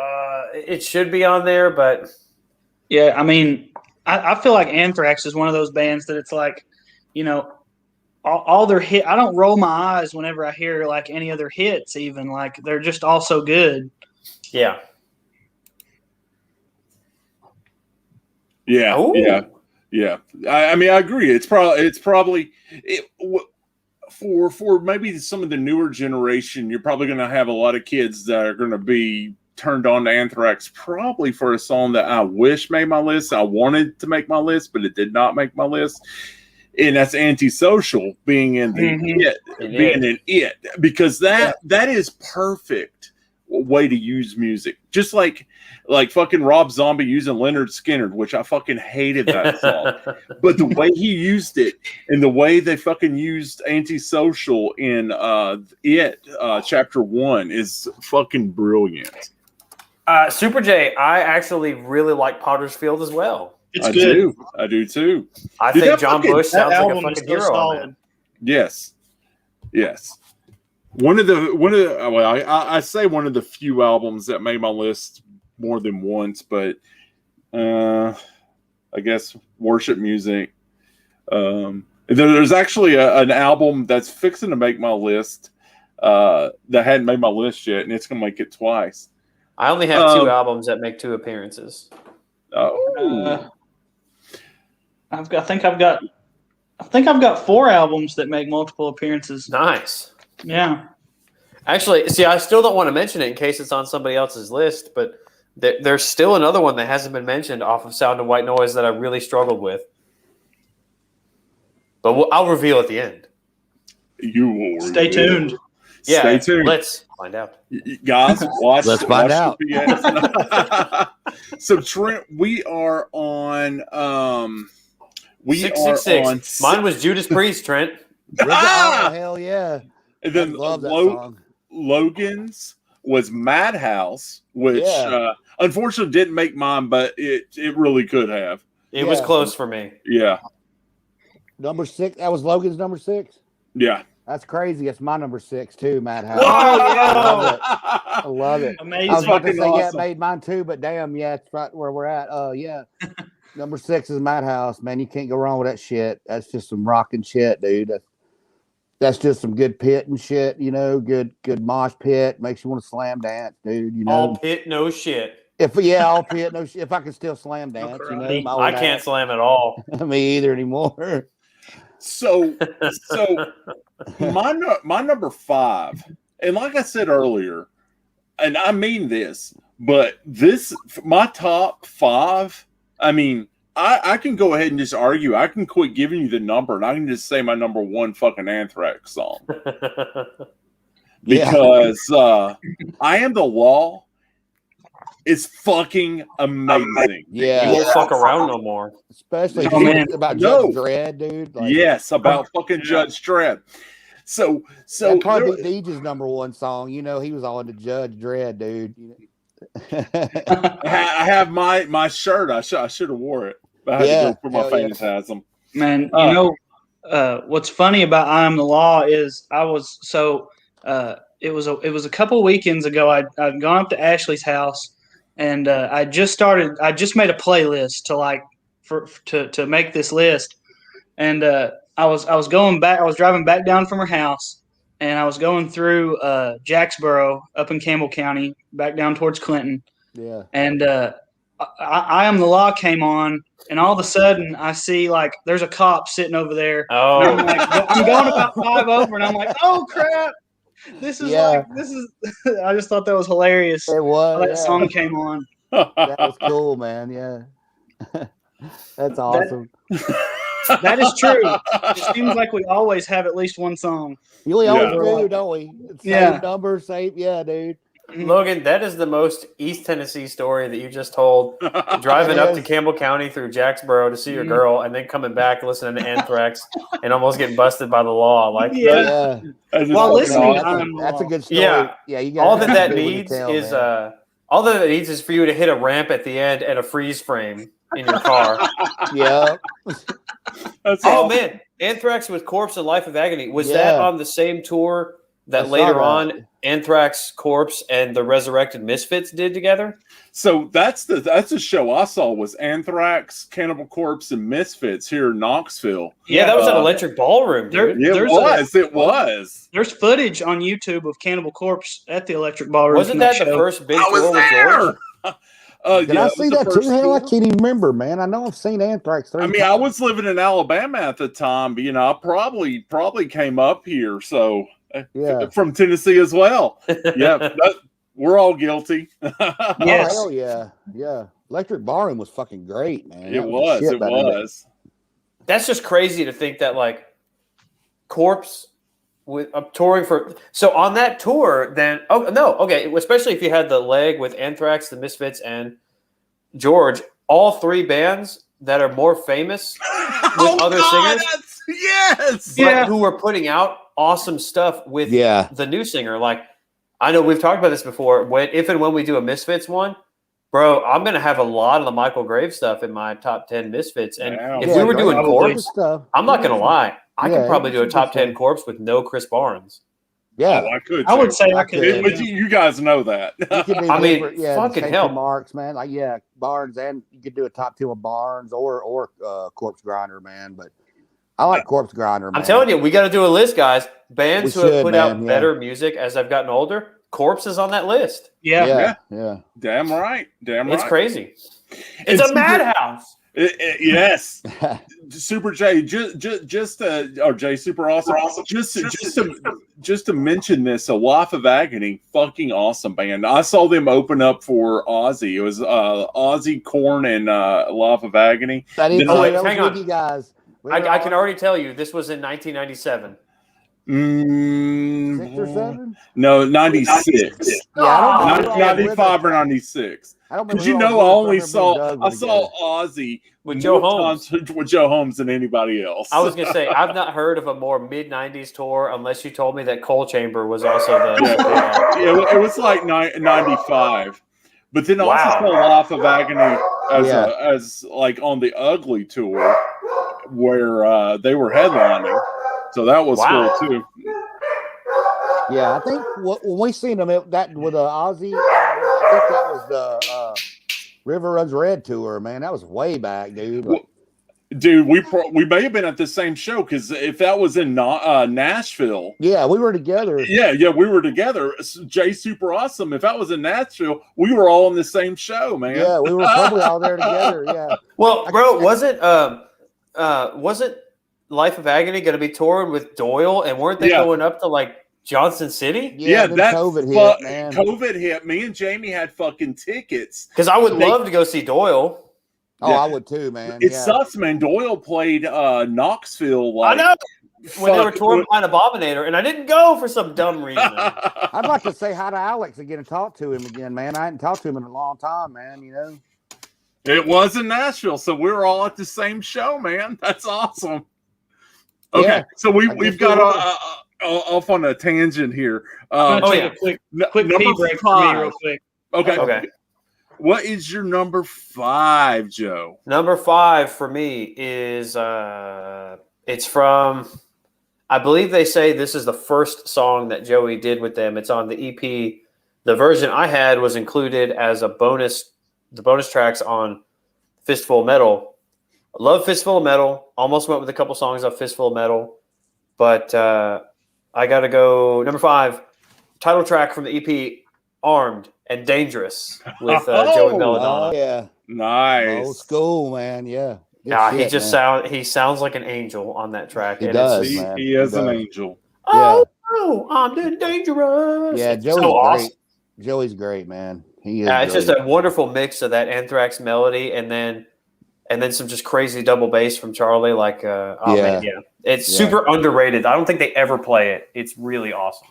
it should be on there, but yeah, I feel like Anthrax is one of those bands that it's like, all their hit. I don't roll my eyes whenever I hear like any of their hits. Even like they're just all so good. Yeah. Ooh. Yeah. I agree. It's probably for maybe some of the newer generation, you're probably going to have a lot of kids that are going to be turned on to Anthrax probably for a song that I wish made my list. I wanted to make my list, but it did not make my list. And that's Antisocial being in it, because that is perfect way to use music. Just like fucking Rob Zombie using Leonard Skinner, which I fucking hated that song. But the way he used it and the way they fucking used Antisocial in Chapter 1 is fucking brilliant. Super J, I actually really like Potter's Field as well. It's good. I do too. I think John Bush sounds like a fucking hero on that. Yes. One of the I say one of the few albums that made my list more than once, but I guess Worship Music. There's actually an album that's fixing to make my list that hadn't made my list yet, and it's gonna make it twice. I only have 2 albums that make 2 appearances. Oh. I think I've got 4 albums that make multiple appearances. Nice. Yeah. Actually, see, I still don't want to mention it in case it's on somebody else's list, but there's still another one that hasn't been mentioned off of Sound of White Noise that I really struggled with. But I'll reveal at the end. You will stay tuned. Yeah, stay tuned. Let's find out. Guys, watch. Let's find out. So Trent, we are on. 666. Mine was Judas Priest, Trent. Oh, hell yeah! And then love that song. Logan's was Madhouse, which unfortunately didn't make mine, but it really could have. It was close for me. Yeah. Number 6. That was Logan's number 6. Yeah. That's crazy. It's my number 6 too, Madhouse. Whoa, I love it. Amazing. I was about to say, yeah, it awesome. made mine too, but damn, yeah, it's right where we're at. Yeah. Number 6 is Madhouse, man. You can't go wrong with that shit. That's just some rocking shit, dude. That's just some good pit and shit, good mosh pit. Makes you want to slam dance, dude. All pit, no shit. All pit, no shit. If I can still slam dance, I can't slam at all. Me either anymore. So my number 5, and like I said earlier, and I mean this, but my top 5. I mean, I can go ahead and just argue. I can quit giving you the number, and I can just say my number 1 fucking Anthrax song because "I Am the Law" is fucking amazing. Yeah, you won't fuck around no more. Especially about Judge Dredd, dude. Yes, about fucking Judge Dredd. So that probably Deej's number 1 song. He was on to Judge Dredd, dude. I have my shirt. I should have wore it. I had to go for my phantasm. Man, what's funny about "I Am the Law" is it was a couple weekends ago. I'd gone up to Ashley's house, and I just made a playlist to make this list, and I was going back. I was driving back down from her house, and I was going through Jacksboro up in Campbell County, back down towards Clinton. Yeah. And I Am the Law came on, and all of a sudden I see there's a cop sitting over there. Oh. And I'm going about 5 over, and I'm like, oh crap! This is. I just thought that was hilarious. It was. That song came on. That was cool, man. Yeah. That's awesome. That is true. It seems like we always have at least one song. We always do, don't we? Same number, same. Yeah, dude. Logan, that is the most East Tennessee story that you just told. Driving up to Campbell County through Jacksboro to see your girl, and then coming back listening to Anthrax and almost getting busted by the law. Well, listen, that's a good story. Yeah, you got all that needs is all that it needs is for you to hit a ramp at the end and a freeze frame in your car. Yeah. Man, Anthrax with Corpse and Life of Agony, was that on the same tour that later on Anthrax, Corpse, and the Resurrected Misfits did together? So that's the show I saw was Anthrax, Cannibal Corpse, and Misfits here in Knoxville. Yeah, that was an Electric Ballroom, dude. It was. There's footage on YouTube of Cannibal Corpse at the Electric Ballroom. Wasn't that the first big tour with George? Did I see that too? Hell, I can't even remember, man. I know I've seen Anthrax 3 times. I was living in Alabama at the time, but I probably came up here, so from Tennessee as well. Yeah, we're all guilty. Yes. Oh, hell yeah. Electric Ballroom was fucking great, man. It was. That's just crazy to think that Corpse with touring for. So on that tour, then especially if you had the leg with Anthrax, the Misfits, and George, all 3 bands that are more famous with other singers, who were putting out awesome stuff with the new singer. I know we've talked about this before. If and when we do a Misfits one, bro, I'm gonna have a lot of the Michael Graves stuff in my top 10 Misfits. And if we were doing Corpse, I'm not gonna lie. I could probably do a top 10 Corpse with no Chris Barnes. Yeah, I could. I would say I could. But you guys know that. Fucking hell, marks, man. Barnes, and you could do a top 2 of Barnes or Corpse Grinder, man. But I like Corpse Grinder, man. I'm telling you, we got to do a list, guys. Bands who have put out better music as I've gotten older. Corpse is on that list. Yeah. Damn right. It's crazy. It's a madhouse. Yes. Super J, J Super Awesome. Just to mention this, a Life of Agony, fucking awesome band. I saw them open up for Ozzy. It was Ozzy, Korn, and Life of Agony. Hang on, you guys. I can already tell you this was in 1997. 6 or 7? No, 96. 95 or 96. Because I only saw Ozzy with Joe Holmes. With Joe Holmes than anybody else. I was gonna say I've not heard of a more mid-90s tour unless you told me that Coal Chamber was also the. It was like 95. But then I also saw Life of Agony as on the Ugly tour where they were headlining. So that was cool too. Yeah, I think when we seen them that with Ozzy, I think that was the River Runs Red tour. Man, that was way back, dude. Like, dude, we may have been at the same show because if that was in Nashville, yeah, we were together. Yeah, we were together. Jay Super Awesome. If that was in Nashville, we were all in the same show, man. Yeah, we were probably all there together. Yeah. Well, bro, wasn't Life of Agony going to be touring with Doyle, and weren't they going up to like Johnson City? Yeah, that COVID hit, man. COVID hit. Me and Jamie had fucking tickets because I would love to go see Doyle. Oh, I would too, man. It sucks, man. Doyle played Knoxville. I know. When they were touring behind Abominator, and I didn't go for some dumb reason. I'd like to say hi to Alex again and talk to him again, man. I hadn't talked to him in a long time, man. You know, it was in Nashville, so we were all at the same show, man. That's awesome. Okay, so we've got off on a tangent here. Quick pee break for me, real quick. Okay. What is your number 5, Joe? Number 5 for me is it's from. I believe they say this is the first song that Joey did with them. It's on the EP. The version I had was included as a bonus. The bonus tracks on Fistful of Metal. I love Fistful of Metal. Almost went with a couple songs off Fistful of Metal, but I got to go number 5. Title track from the EP, "Armed and Dangerous" with Joey Belladonna. Yeah, nice. Old school, man. Yeah. Yeah, he just sounds like an angel on that track. He does. He is an angel. Oh, I'm dangerous. Yeah, Joey's so awesome. great. Joey's great, man. He is. Yeah, it's just a wonderful mix of that Anthrax melody and then some just crazy double bass from Charlie. Like, it's super underrated. I don't think they ever play it. It's really awesome,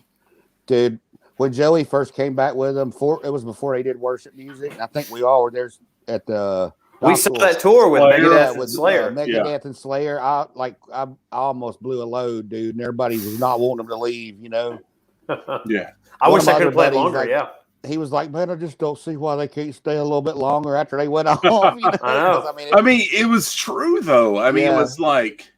dude. When Joey first came back with them, it was before they did worship music. I think we all were there at the. We saw that tour with Megadeth and Slayer. Megadeth and Slayer. I almost blew a load, dude, and everybody was not wanting them to leave. You know. Yeah. I wish I could have played longer. Like, he was like, "Man, I just don't see why they can't stay a little bit longer after they went off." You know? I know. I mean, it was true though. I mean, it was like,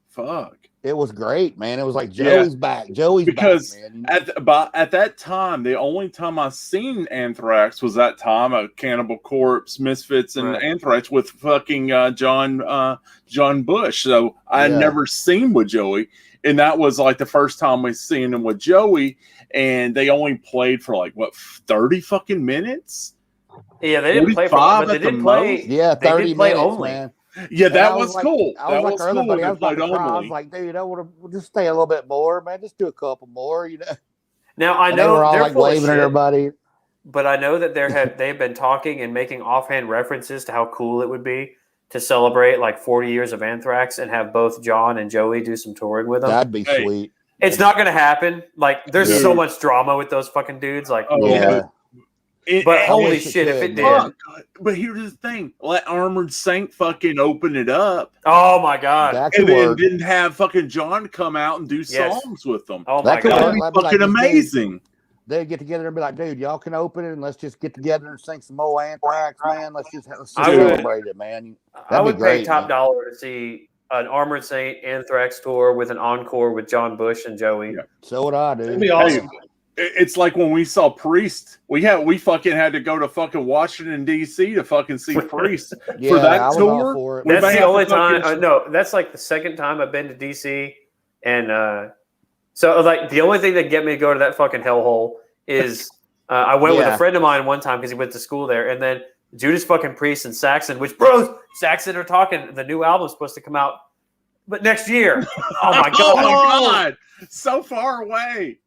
fuck. It was great, man. It was like Joey's back. Joey's because back, man. At that time, the only time I seen Anthrax was that time of Cannibal Corpse, Misfits, and Anthrax with fucking John Bush. So I never seen with Joey, and that was like the first time we seen him with Joey. And they only played for like 30 fucking minutes. Yeah, they didn't play for long, but they did play. Yeah, 30 minutes, only. Man. Yeah, that was cool. I was like, everybody. I was like, dude, I want to just stay a little bit more, man. Just do a couple more, you know. Now I know they were all they're like waving at everybody, but I know that they've been talking and making offhand references to how cool it would be to celebrate like 40 years of Anthrax and have both John and Joey do some touring with them. That'd be sweet. It's not going to happen. Like, there's so much drama with those fucking dudes. Like, but holy shit, if it did. But here's the thing: let Armored Saint fucking open it up. Oh my god! And then didn't have fucking John come out and do songs with them. Oh my god, that'd be fucking amazing. They'd get together and be like, dude, y'all can open it and let's just get together and sing some more Anthrax, man. Let's just celebrate it, man. I would pay top dollar to see an Armored Saint Anthrax tour with an encore with John Bush and Joey. Yeah. So would I, dude. It'd be awesome. It's like when we saw Priest. We fucking had to go to fucking Washington D.C. to fucking see Priest for that tour. That's the only time. No, that's like the second time I've been to D.C. And so like the only thing that get me to go to that fucking hellhole is I went with a friend of mine one time because he went to school there, and then Judas fucking Priest and Saxon, which Saxon are talking. The new album's supposed to come out, but next year. Oh my god! Oh my god! So far away.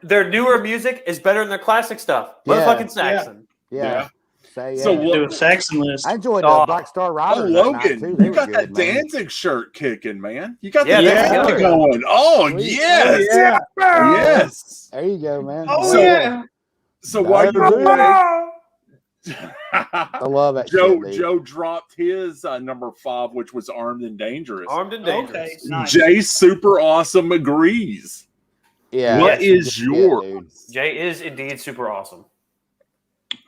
Their newer music is better than their classic stuff. Motherfucking Saxon. Yeah. So do a Saxon list. I enjoyed Black Star Rider. Logan, too. You got that Danzig shirt kicking, man. You got the Danzig going. Oh, yes. Yeah. Yes. There you go, man. Oh, So while you're away, I love it. Joe dropped his number 5, which was Armed and Dangerous. Armed and Dangerous. Okay, nice. Jay Super Awesome agrees. Yeah. What is yours? Jay is indeed super awesome.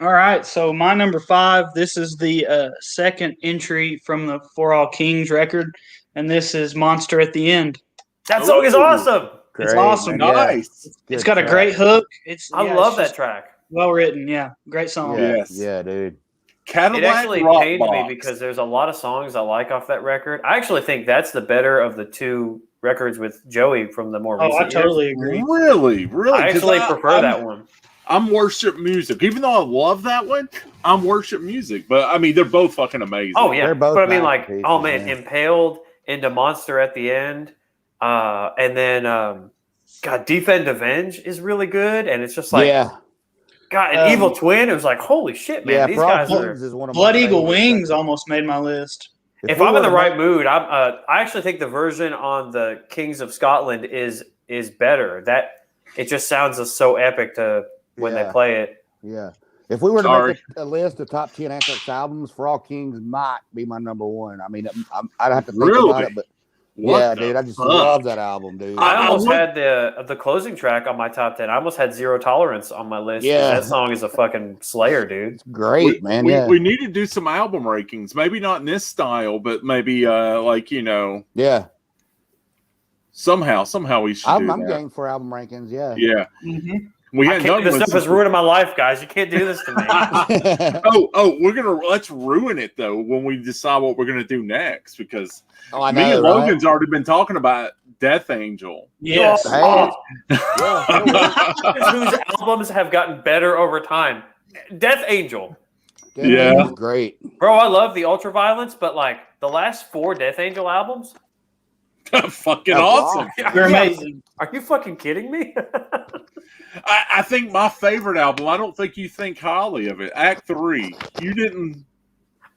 All right, so my number 5. This is the second entry from the For All Kings record. and this is Monster at the End. That song is awesome. It's awesome. Man. Nice. It's got a great hook. I love that track. Well written. Yeah, great song. Yes. Yeah, dude. Cadillac It actually Rock pained Box. me because there's a lot of songs I like off that record. I actually think that's the better of the two records with Joey from the more recent I totally agree. Really? I actually prefer that one. I'm worship music. Even though I love that one, I'm worship music. But I mean, they're both fucking amazing. Oh yeah, They're both but I mean, like, masterpieces, oh man, man. Impaled into Monster at the End, and then God, Defend Avenge is really good, and it's just like God, an Evil Twin. It was like, holy shit, man, these guys are. Is one of Blood my Eagle favorites. Wings almost made my list. If I'm in the right mood, I actually think the version on the Kings of Scotland is better. That it just sounds so epic to when they play it. Yeah. If we were to make a list of top 10 Anthrax albums, For All Kings might be my number one. I mean, I'd have to think about it, but dude, I just love that album, dude. I almost had the closing track on my top 10. I almost had Zero Tolerance on my list. Yeah. That song is a fucking slayer, dude. It's great, man. We need to do some album rankings. Maybe not in this style, but maybe somehow we should. I'm game for album rankings. Yeah. Yeah. Mm-hmm. This stuff is ruining my life, guys. You can't do this to me. Let's ruin it though when we decide what we're gonna do next, because I me know, and right? Logan's already been talking about Death Angel. Yes. Whose albums have gotten better over time. Death Angel. Angel's great. Bro, I love the Ultraviolence, but like the last 4 Death Angel albums, fucking awesome. They're amazing. Are you fucking kidding me? I think my favorite album, I don't think you think highly of it. Act 3. You didn't.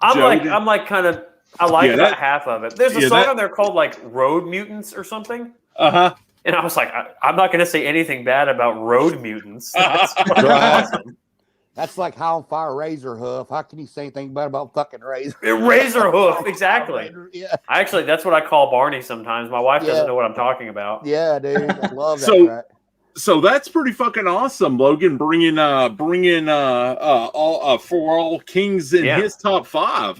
I like about half of it. There's a song on there called like Road Mutants or something. Uh-huh. And I was like, I'm not going to say anything bad about Road Mutants. That's awesome. That's like High on Fire, Razor Hoof. How can you say anything bad about fucking Razor? Razor Hoof, exactly. Yeah. Actually, that's what I call Barney sometimes. My wife doesn't know what I'm talking about. Yeah, dude. I love that track. So that's pretty fucking awesome, Logan. Bringing all For All Kings in his top 5.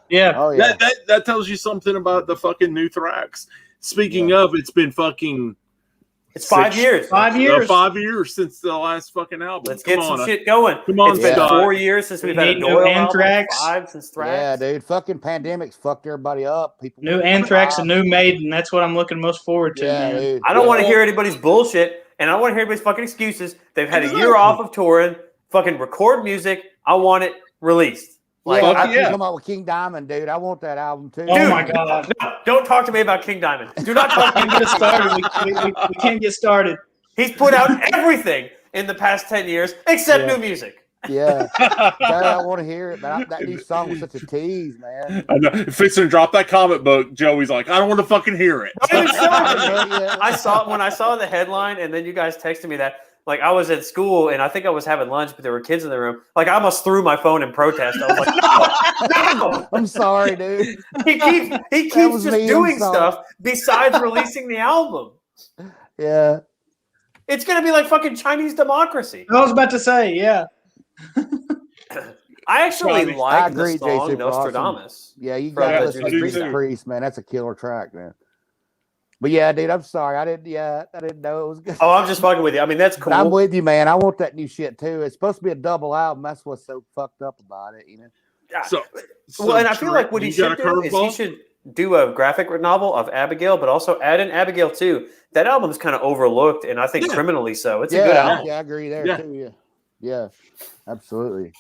Yeah. I mean, that tells you something about the fucking new Thrax. Speaking of, it's been fucking. It's 5 years. 5 years. 5 years since the last fucking album. Let's get some shit going. Come on, it's been 4 years since we've had a Doyle Anthrax. 5 since Thrax. Yeah, dude. Fucking pandemics fucked everybody up. People new Anthrax and new Maiden. That's what I'm looking most forward to. Yeah, man. dude. I don't want to hear anybody's bullshit, and I don't want to hear anybody's fucking excuses. They've had a year off of touring. Fucking record music. I want it released. Like, come out with King Diamond, dude. I want that album too. Oh my god! No, don't talk to me about King Diamond. Do not talk to me. Get started. We can't get started. He's put out everything in the past 10 years except new music. Yeah, I want to hear it, but that new song was such a tease, man. I know. Fixing to drop that comic book, Joey's like, I don't want to fucking hear it. I saw when I saw the headline, and then you guys texted me that. Like, I was at school, and I think I was having lunch, but there were kids in the room. Like, I almost threw my phone in protest. I was like, no. I'm sorry, dude. He keeps just doing stuff besides releasing the album. Yeah. It's going to be like fucking Chinese democracy. I was about to say, yeah. I actually like the song Jason, Nostradamus. Awesome. Yeah, you got to listen to Priest Priest, man. That's a killer track, man. But yeah, dude, I'm sorry. I didn't know it was good. Oh, I'm just fucking with you. I mean, that's cool. But I'm with you, man. I want that new shit too. It's supposed to be a double album. That's what's so fucked up about it, you know. So and I feel like what he should do is he should do a graphic novel of Abigail, but also add in Abigail too. That album is kind of overlooked, and I think criminally so. It's a good album. Yeah, I agree there too. Yeah, absolutely.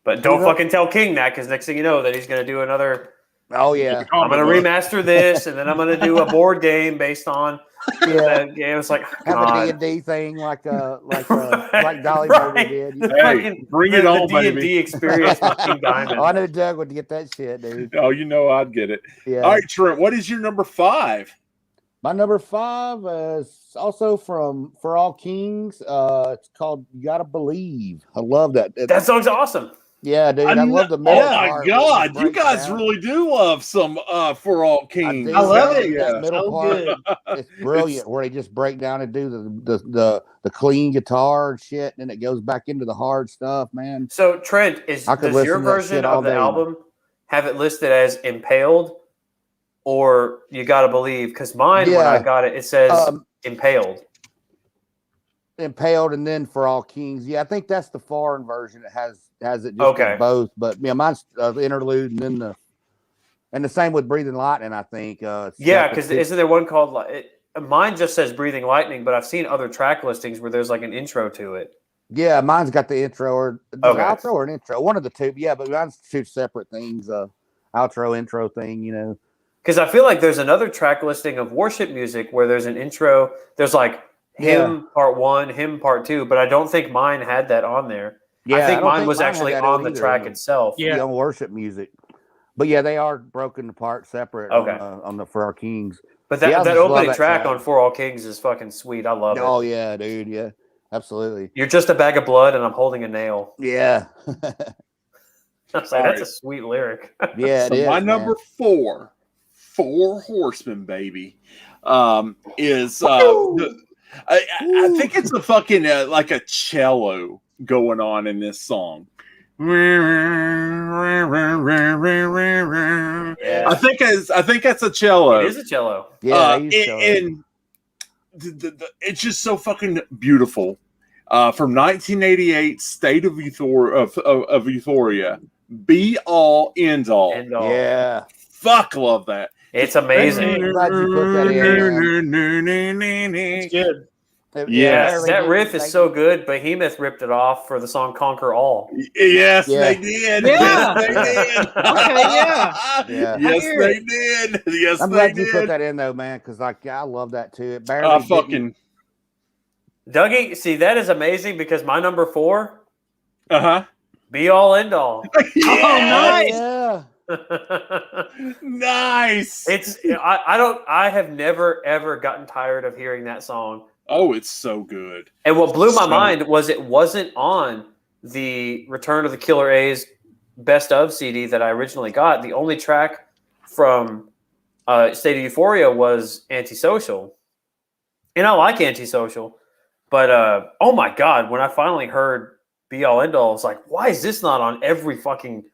But don't fucking tell King that, because next thing you know, that he's going to do another. Oh yeah, I'm going to remaster this, and then I'm going to do a board game based on that game. It's like have a D&D thing like Dolly Burger did. Hey, bring it on, the D&D experience with King Diamond. Oh, I knew Doug would get that shit, dude. Oh, you know I'd get it. Yeah. All right, Trent, what is your number 5? My number 5 is also from For All Kings. It's called "You Gotta Believe." I love that. That song's awesome. Yeah, dude, I love the metal. Oh my god, you guys really do love some For All Kings. I love it. That middle part, it's brilliant. Where they just break down and do the clean guitar and shit, and then it goes back into the hard stuff, man. So Trent, does your version of the album have it listed as Impaled or You Gotta Believe? Because mine, when I got it, it says Impaled. Impaled, and then For All Kings. Yeah, I think that's the foreign version. It has it just as both. But yeah, mine's the interlude, and then the same with Breathing Lightning. I think. Yeah, because isn't there one called mine just says Breathing Lightning, but I've seen other track listings where there's like an intro to it. Yeah, mine's got the intro or the outro or an intro, one of the two. Yeah, but mine's two separate things. Outro, intro thing. You know. Because I feel like there's another track listing of worship music where there's an intro. There's like hymn part 1, hymn part 2, but I don't think mine had that on there. Yeah, I think mine was actually on the track itself. Yeah, on worship music. But yeah, they are broken apart separate on the For Our Kings. But that opening track on For All Kings is fucking sweet. I love it. Oh yeah, dude. Yeah, absolutely. You're just a bag of blood and I'm holding a nail. Yeah. That's a sweet lyric. Yeah, so my number 4 Horsemen, baby, is I think it's a fucking like a cello going on in this song. Yeah. I think that's a cello. It is a cello. Yeah, and it's just so fucking beautiful. From 1988, State of Euphoria, Be All End All. Yeah, fuck, love that. It's amazing. I'm glad you put that in. It's good. Yeah, that riff is so good. Behemoth ripped it off for the song "Conquer All." Yes, they did. Yeah, they did. Okay, yeah. Yes, they did. Yes, I'm glad you put that in though, man, because I love that too. It barely fucking Dougie. See, that is amazing because my number 4, Be All End All. Yeah. Nice. I have never ever gotten tired of hearing that song. Oh, it's so good. And what blew my mind was it wasn't on the Return of the Killer A's Best Of CD that I originally got. The only track from State of Euphoria was Antisocial. And I like Antisocial. But, oh my God, when I finally heard Be All End All, I was like, why is this not on every fucking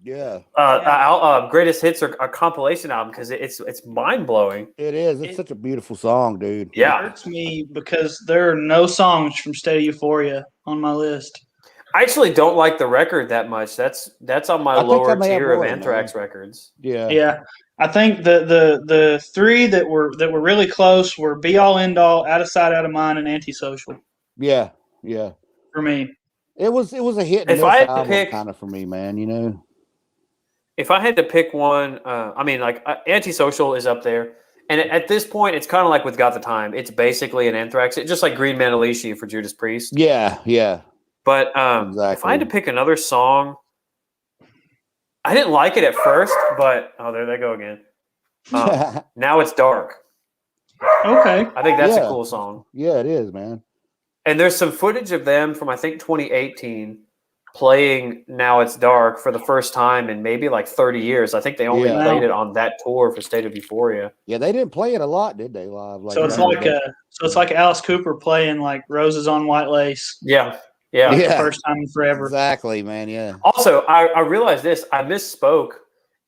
greatest hits or a compilation album? Because it's mind-blowing. It is. It's such a beautiful song, dude. Yeah. It hurts me because there are no songs from State of Euphoria on my list. I actually don't like the record that much. That's on my lower tier of Anthrax records. Yeah. I think the 3 that were really close were Be All End All, Out of Sight, Out of Mind, and Antisocial. Yeah. For me, it was a hit and miss album kind of for me, man. You know. If I had to pick one, Antisocial is up there. And at this point, it's kind of like with Got the Time. It's basically an Anthrax. It's just like Green Manalishi for Judas Priest. Yeah. But if I had to pick another song, I didn't like it at first, but there they go again. Now It's Dark. Okay. I think that's a cool song. Yeah, it is, man. And there's some footage of them from, I think, 2018 playing Now It's Dark for the first time in maybe like 30 years. I think they only played it on that tour for State of Euphoria. Yeah, they didn't play it a lot, did they, live? So it's like Alice Cooper playing like Roses on White Lace. Yeah. The first time in forever. Exactly, man. Yeah. Also, I realized this. I misspoke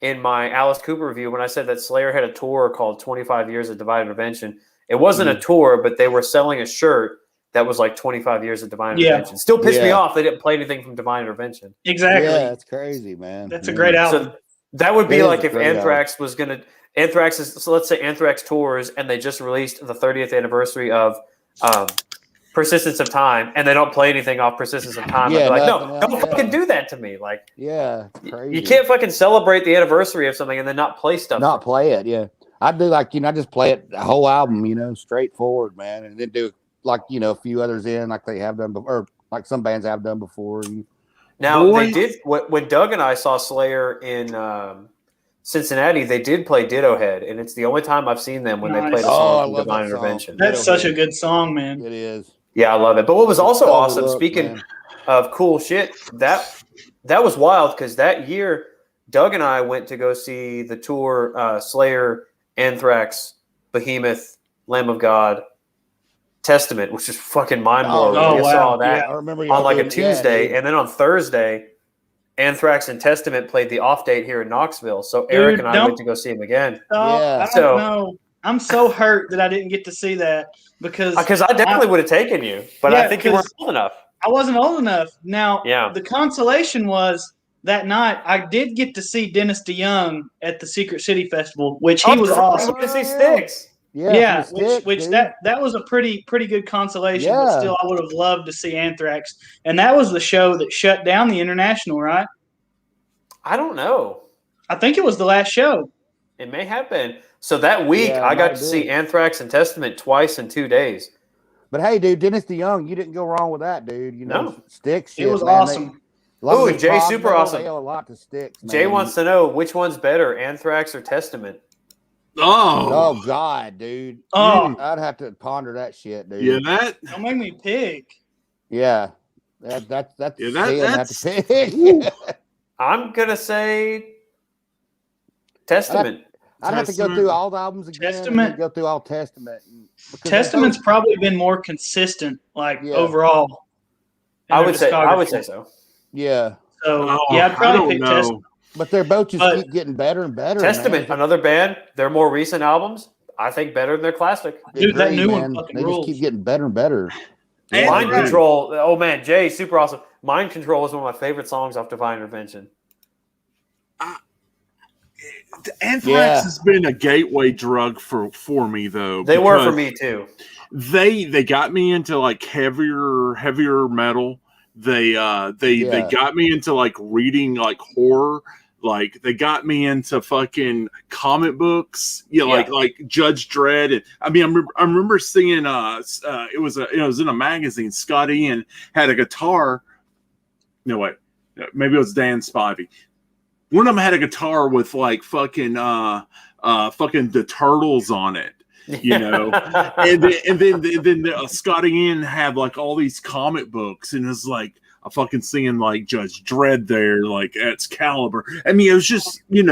in my Alice Cooper review when I said that Slayer had a tour called 25 Years of Divine Intervention. It wasn't a tour, but they were selling a shirt that was like 25 Years of Divine Intervention. Still pissed me off they didn't play anything from Divine Intervention. Exactly. Yeah, that's crazy, man. That's a great album. So that would be like if Anthrax was going to – let's say Anthrax tours and they just released the 30th anniversary of Persistence of Time and they don't play anything off Persistence of Time. I'd be like, no, don't fucking do that to me. Like, yeah, crazy. You can't fucking celebrate the anniversary of something and then not play stuff. Not play it, yeah. I'd do like, I just play it the whole album, straightforward, man, and then do like, a few others in like they have done before, or like some bands have done before. Now, they did, when Doug and I saw Slayer in Cincinnati, they did play Ditto Head, and it's the only time I've seen them when they played a song from Divine Intervention. That's such a good song, man. It is. Yeah, I love it. But what was also awesome, speaking of cool shit, that was wild because that year, Doug and I went to go see the tour Slayer, Anthrax, Behemoth, Lamb of God, Testament, which is fucking mind blowing. I saw that I remember on like a Tuesday, and then on Thursday, Anthrax and Testament played the off date here in Knoxville. So Eric and I went to go see him again. I don't know. I'm so hurt that I didn't get to see that because I definitely would have taken you, but I think you weren't old enough. I wasn't old enough. Now, the consolation was that night I did get to see Dennis DeYoung at the Secret City Festival, which he was awesome. To see Styx. Yeah, which that was a pretty good consolation. Yeah. But still, I would have loved to see Anthrax, and that was the show that shut down the International, right? I don't know. I think it was the last show. It may have been. So that week, I got to see Anthrax and Testament twice in 2 days. But hey, dude, Dennis DeYoung, you didn't go wrong with that, dude. You know, Styx. It was awesome. Oh, Jay, super awesome. They owe a lot to Styx. Jay wants to know which one's better, Anthrax or Testament. Oh God, dude. I'd have to ponder that shit, dude. Yeah, that don't make me pick. Yeah, that's have to pick. I'm gonna say Testament. I'd have to go through all the albums again. Testament. Go through all Testament. Testament's probably been more consistent, overall. I would say so. Yeah. So I'd probably pick Testament. But they're both just keep getting better and better. Testament, another band, their more recent albums, I think better than their classic. Dude, that new one fucking They rules. just keep getting better and better. Mind Control. Oh man, Jay, super awesome. Mind Control is one of my favorite songs off Divine Intervention. Anthrax has been a gateway drug for me though. They were for me too. They got me into like heavier metal. They got me into like reading like horror. Like they got me into fucking comic books, like Judge Dredd. And I mean, I remember seeing it was in a magazine. Scott Ian had a guitar. No wait, maybe it was Dan Spivey. One of them had a guitar with like fucking the Turtles on it, you know, and then Scott Ian had like all these comic books, and it's like I'm fucking seeing like Judge Dredd there, like Excalibur. I mean, it was just they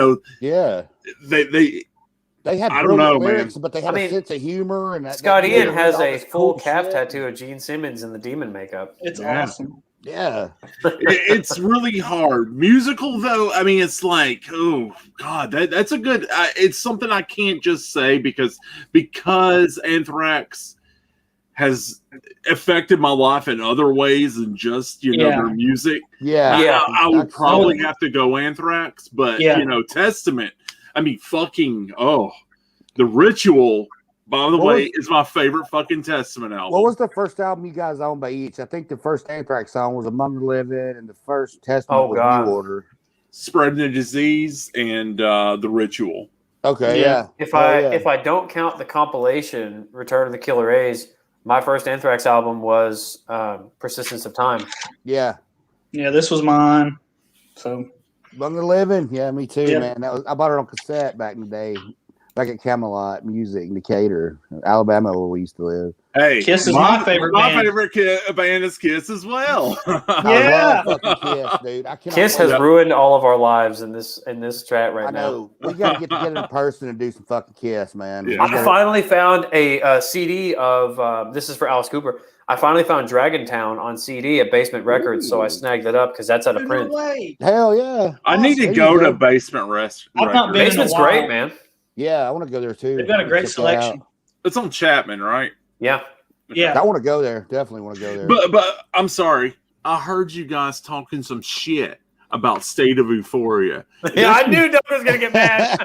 had I don't know, lyrics, man. but they had a sense of humor. And Scott Ian has a full calf tattoo of Gene Simmons in the demon makeup. It's awesome. Yeah, it's really hard. Musical though, I mean, it's like, oh God, that's a good. It's something I can't just say because Anthrax has affected my life in other ways than just their music. I would probably have to go Anthrax, but Testament. I mean, the Ritual. By the way, is my favorite fucking Testament album. What was the first album you guys owned by each? I think the first Anthrax song was Among the Living, and the first Testament was New Order. Spreading the Disease and The Ritual. Okay, yeah. If I don't count the compilation Return of the Killer A's, my first Anthrax album was Persistence of Time. Yeah. Yeah, this was mine. So Among the Living, yeah, me too, man. I bought it on cassette back in the day. Back at Camelot Music in Decatur, Alabama, where we used to live. Hey, Kiss is my favorite band. My favorite band is Kiss as well. I love fucking Kiss, dude. Kiss has ruined all of our lives in this chat right now. I know. We got to get together in person and do some fucking Kiss, man. Yeah. I finally found a CD of this is for Alice Cooper. I finally found Dragon Town on CD at Basement Records, so I snagged it up because that's out of print. Hell yeah! I need to go to Basement Records. Basement's great, man. Yeah, I want to go there too. They've got a great selection. It's on Chapman, right? Yeah. Yeah. I want to go there. Definitely want to go there. But I'm sorry. I heard you guys talking some shit about State of Euphoria. Yeah, I knew Doug was going to get mad.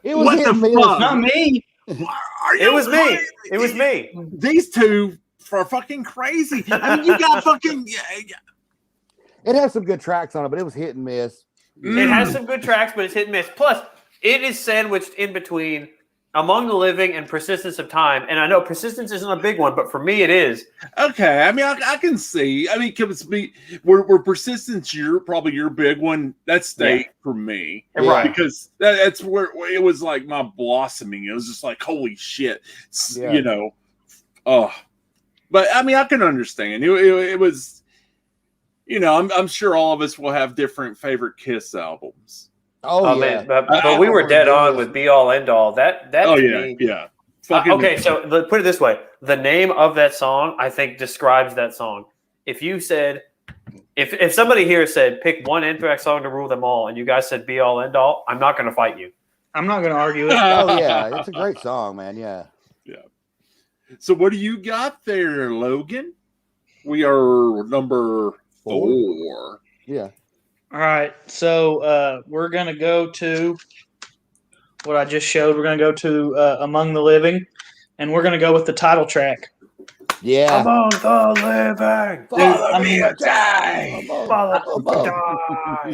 It was not me. It was me. It was me. These two are fucking crazy. I mean, you got fucking... It has some good tracks on it, but it was hit and miss. It has some good tracks, but it's hit and miss. Plus, it is sandwiched in between Among the Living and Persistence of Time. And I know Persistence isn't a big one, but for me it is. Okay. I mean, I can see. I mean, where Persistence, probably your big one, that's State for me. Right. Because that's where it was like my blossoming. It was just like, holy shit. You know. Oh. But, I mean, I can understand. It was, I'm sure all of us will have different favorite Kiss albums. Oh yeah, man. But we were dead on with Be All End All. That yeah. Okay, so put it this way: the name of that song, I think, describes that song. If you said If somebody here said pick one Anthrax song to rule them all, and you guys said Be All End All, I'm not going to fight you. I'm not going to argue it. Oh yeah, it's a great song, man. Yeah. So what do you got there, Logan? We are number 4. Yeah. All right, so we're going to go to what I just showed. We're going to go to Among the Living, and we're going to go with the title track. Yeah. Among the living. Follow me a day.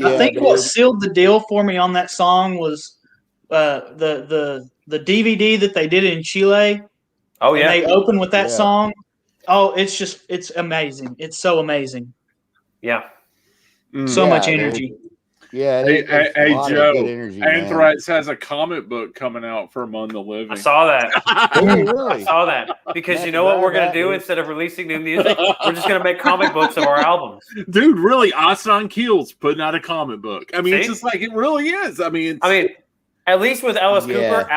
I think what sealed the deal for me on that song was the DVD that they did in Chile. Oh yeah, and they open with that song. Oh, it's amazing. It's so amazing. Yeah, so much energy. Dude. Yeah, hey Joe. Energy, Anthrax has a comic book coming out for Among the Living. I saw that. Really? I saw that because you know what we're gonna do instead of releasing new music, we're just gonna make comic books of our albums. Dude, really, Aston Keel's putting out a comic book. I mean, it's just like it really is. I mean, at least with Alice Cooper,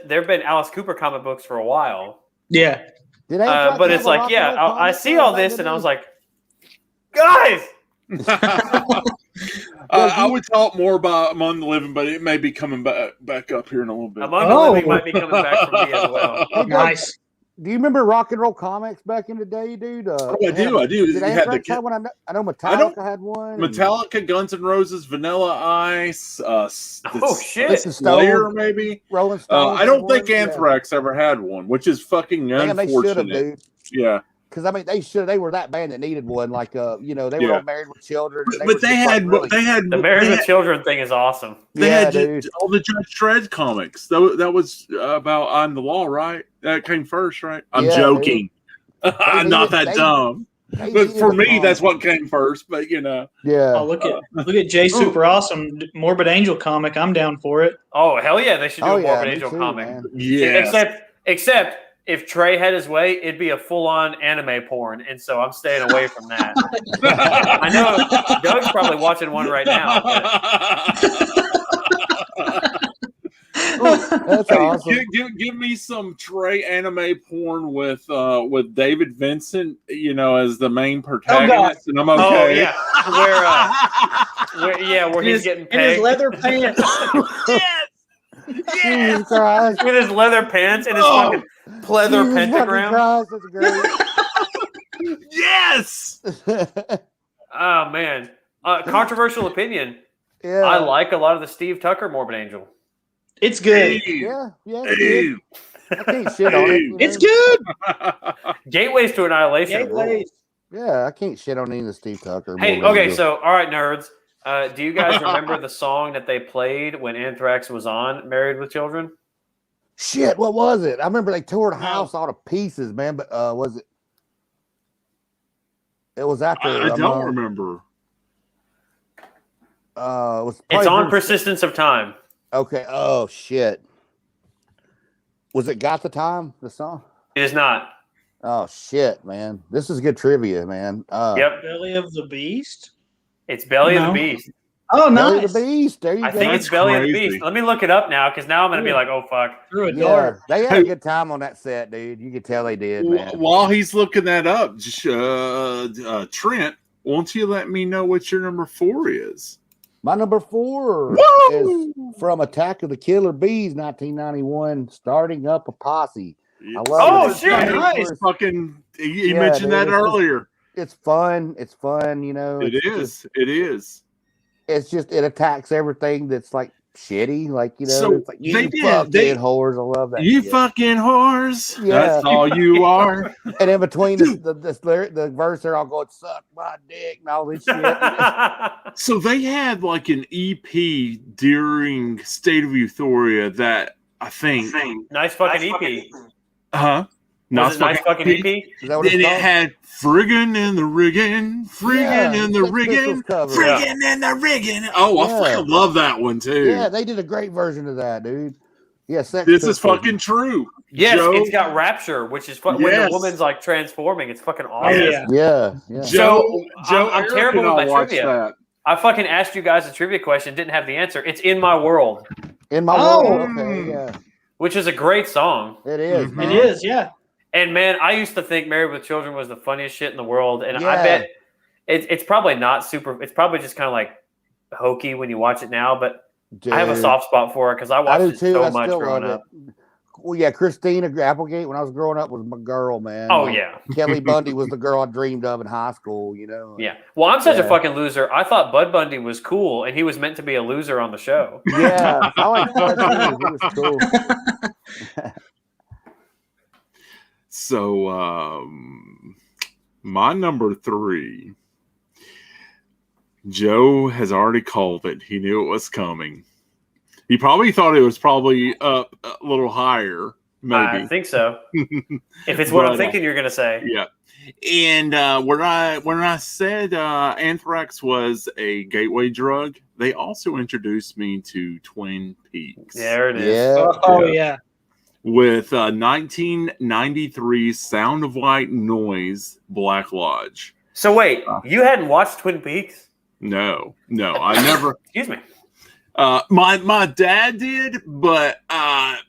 there have been Alice Cooper comic books for a while. Yeah, but it's like, I see all this, and I was like, guys. I would talk more about Among the Living, but it may be coming back up here in a little bit. Among the Living might be coming back for me as well. Nice. Do you remember Rock and Roll Comics back in the day, dude? I do. Did Anthrax have one? I know Metallica had one. Metallica, Guns N' Roses, Vanilla Ice. Shit! Slayer, maybe. Rolling Stones. I don't think Anthrax ever had one, which is fucking unfortunate. They should have, dude. Yeah. Because I mean, they were that band that needed one. Like, they were all Married with Children. But they had the Married with Children thing is awesome. They had all the Judge Dredd comics. That was about On the Law, right? That came first, right? I'm joking. I'm not that dumb. But for me, that's what came first. But yeah. Oh, look at Jay Super Awesome Morbid Angel comic. I'm down for it. Oh hell yeah, they should do a Morbid Angel comic. Man. Yeah. Except if Trey had his way, it'd be a full-on anime porn, and so I'm staying away from that. I know Doug's probably watching one right now. That's awesome. Give me some Trey anime porn with David Vincent, as the main protagonist, and I'm okay. Oh yeah, where he's getting paid in his leather pants. Yes. Yes. With his leather pants and his fucking pleather pentagram. That's great. Yes. Oh man, controversial opinion. Yeah, I like a lot of the Steve Tucker Morbid Angel. It's good. Yeah, it's good. I can't shit on it. It's good. Gateways to Annihilation. Yeah, I can't shit on any of the Steve Tucker. Hey, okay, so all right, nerds. Do you guys remember the song that they played when Anthrax was on Married with Children? Shit, what was it? I remember they tore the house all to pieces, man. But was it? It was after. I don't remember. It's on Persistence of Time. Okay. Oh shit. Was it Got the Time? The song? It is not. Oh shit, man! This is good trivia, man. Yep. Belly of the Beast. It's Belly of the Beast. Oh, nice. Belly of the Beast. There you go. I think it's Belly of the Beast. Let me look it up now, because now I'm going to be like, oh, fuck. Through a door. They had a good time on that set, dude. You could tell they did, man. While he's looking that up, just, Trent, won't you let me know what your number 4 is? My number 4 is from Attack of the Killer Bees, 1991, Starting Up a Posse. I love it. Shit. Nice. Fucking, you mentioned that earlier. It's fun. It is. It is. It's just, it attacks everything that's like shitty. Like, so it's like, you fucking whores. I love that. You shit. Fucking whores. Yeah. That's all you are. And in between the verse, they're all going, suck my dick and all this shit. So they had like an EP during State of Euphoria that I think. Nice fucking EP. Huh? Was it Nice fucking EP? Then it had friggin' in the riggin', friggin' in the riggin', friggin' in the riggin'. Oh, I fucking love that one too. Yeah, they did a great version of that, dude. Yeah, this is fucking true. Yes, it's got Rapture, which is when the woman's like transforming. It's fucking awesome. Yeah. Joe, I'm terrible with my trivia. That. I fucking asked you guys a trivia question, didn't have the answer. It's In My World. In My World. Okay, yeah. Which is a great song. It is. Mm-hmm. It is, yeah. And man, I used to think Married with Children was the funniest shit in the world. And I bet It's probably not super. It's probably just kind of like hokey when you watch it now, but Dude, I have a soft spot for it because I watched it so much growing up. Well, yeah, Christina Applegate when I was growing up was my girl, man. Oh, yeah. Kelly Bundy was the girl I dreamed of in high school, you know. Yeah. Well, I'm such a fucking loser. I thought Bud Bundy was cool, and he was meant to be a loser on the show. Yeah, I like Bud too. He was cool. So, my number 3, Joe has already called it. He knew it was coming. He probably thought it was probably up a little higher, maybe. I think so. If it's what I'm thinking you're going to say. Yeah. And when I said Anthrax was a gateway drug, they also introduced me to Twin Peaks. There it is. Yeah. Oh, yeah. With 1993 Sound of White Noise Black Lodge. So wait, you hadn't watched Twin Peaks? No, I never. Excuse me. My dad did, but I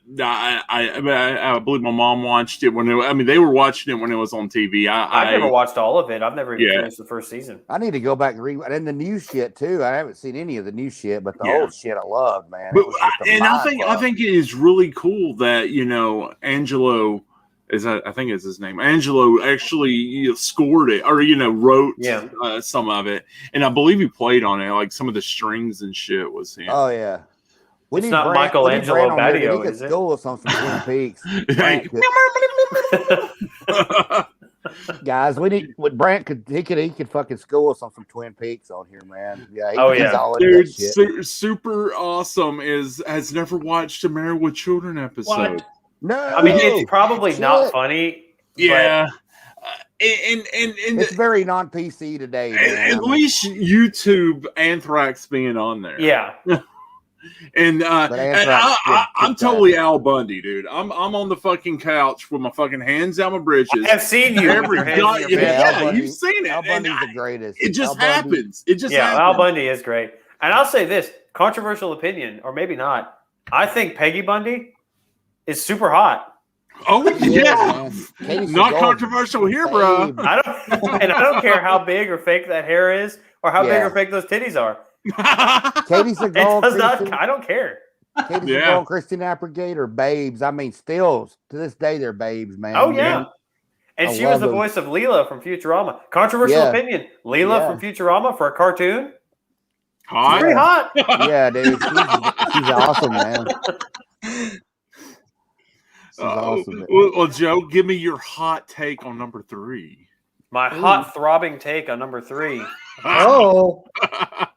believe my mom watched it when they were watching it when it was on TV. I've never watched all of it. I've never even finished the first season. I need to go back and read and the new shit too. I haven't seen any of the new shit, but the old shit I loved, man. But, I think it is really cool that Angelo. I think it's his name. Angelo actually scored it or wrote some of it, and I believe he played on it. Like some of the strings and shit was him. Oh yeah, it's not Michelangelo Badio, is it? School us on some Twin Peaks. Guys, Brant could fucking school us on some Twin Peaks on here, man. Yeah, dude, super awesome. Has never watched a Married with Children episode. What? No, I mean it's probably not funny. Yeah, and it's very non-PC today. Man. At least YouTube Anthrax being on there. Yeah, and I'm totally Al Bundy, dude. I'm on the fucking couch with my fucking hands down my britches. I've seen you. You've seen it. Al Bundy's the greatest. It just happens. It just happens. Al Bundy is great. And I'll say this controversial opinion, or maybe not. I think Peggy Bundy is super hot. Oh yeah, not controversial here, bro. I don't care how big or fake that hair is, or how big or fake those titties are. Katie Seagal. I don't care. Katie Seagal, Christina Applegate, or babes. I mean, still to this day, they're babes, man. Oh yeah. And she was the voice of Leela from Futurama. Controversial opinion: Leela from Futurama for a cartoon. Hot. Pretty hot. Yeah, dude. She's awesome, man. Awesome, well, Joe, give me your hot take on number 3. My hot throbbing take on number 3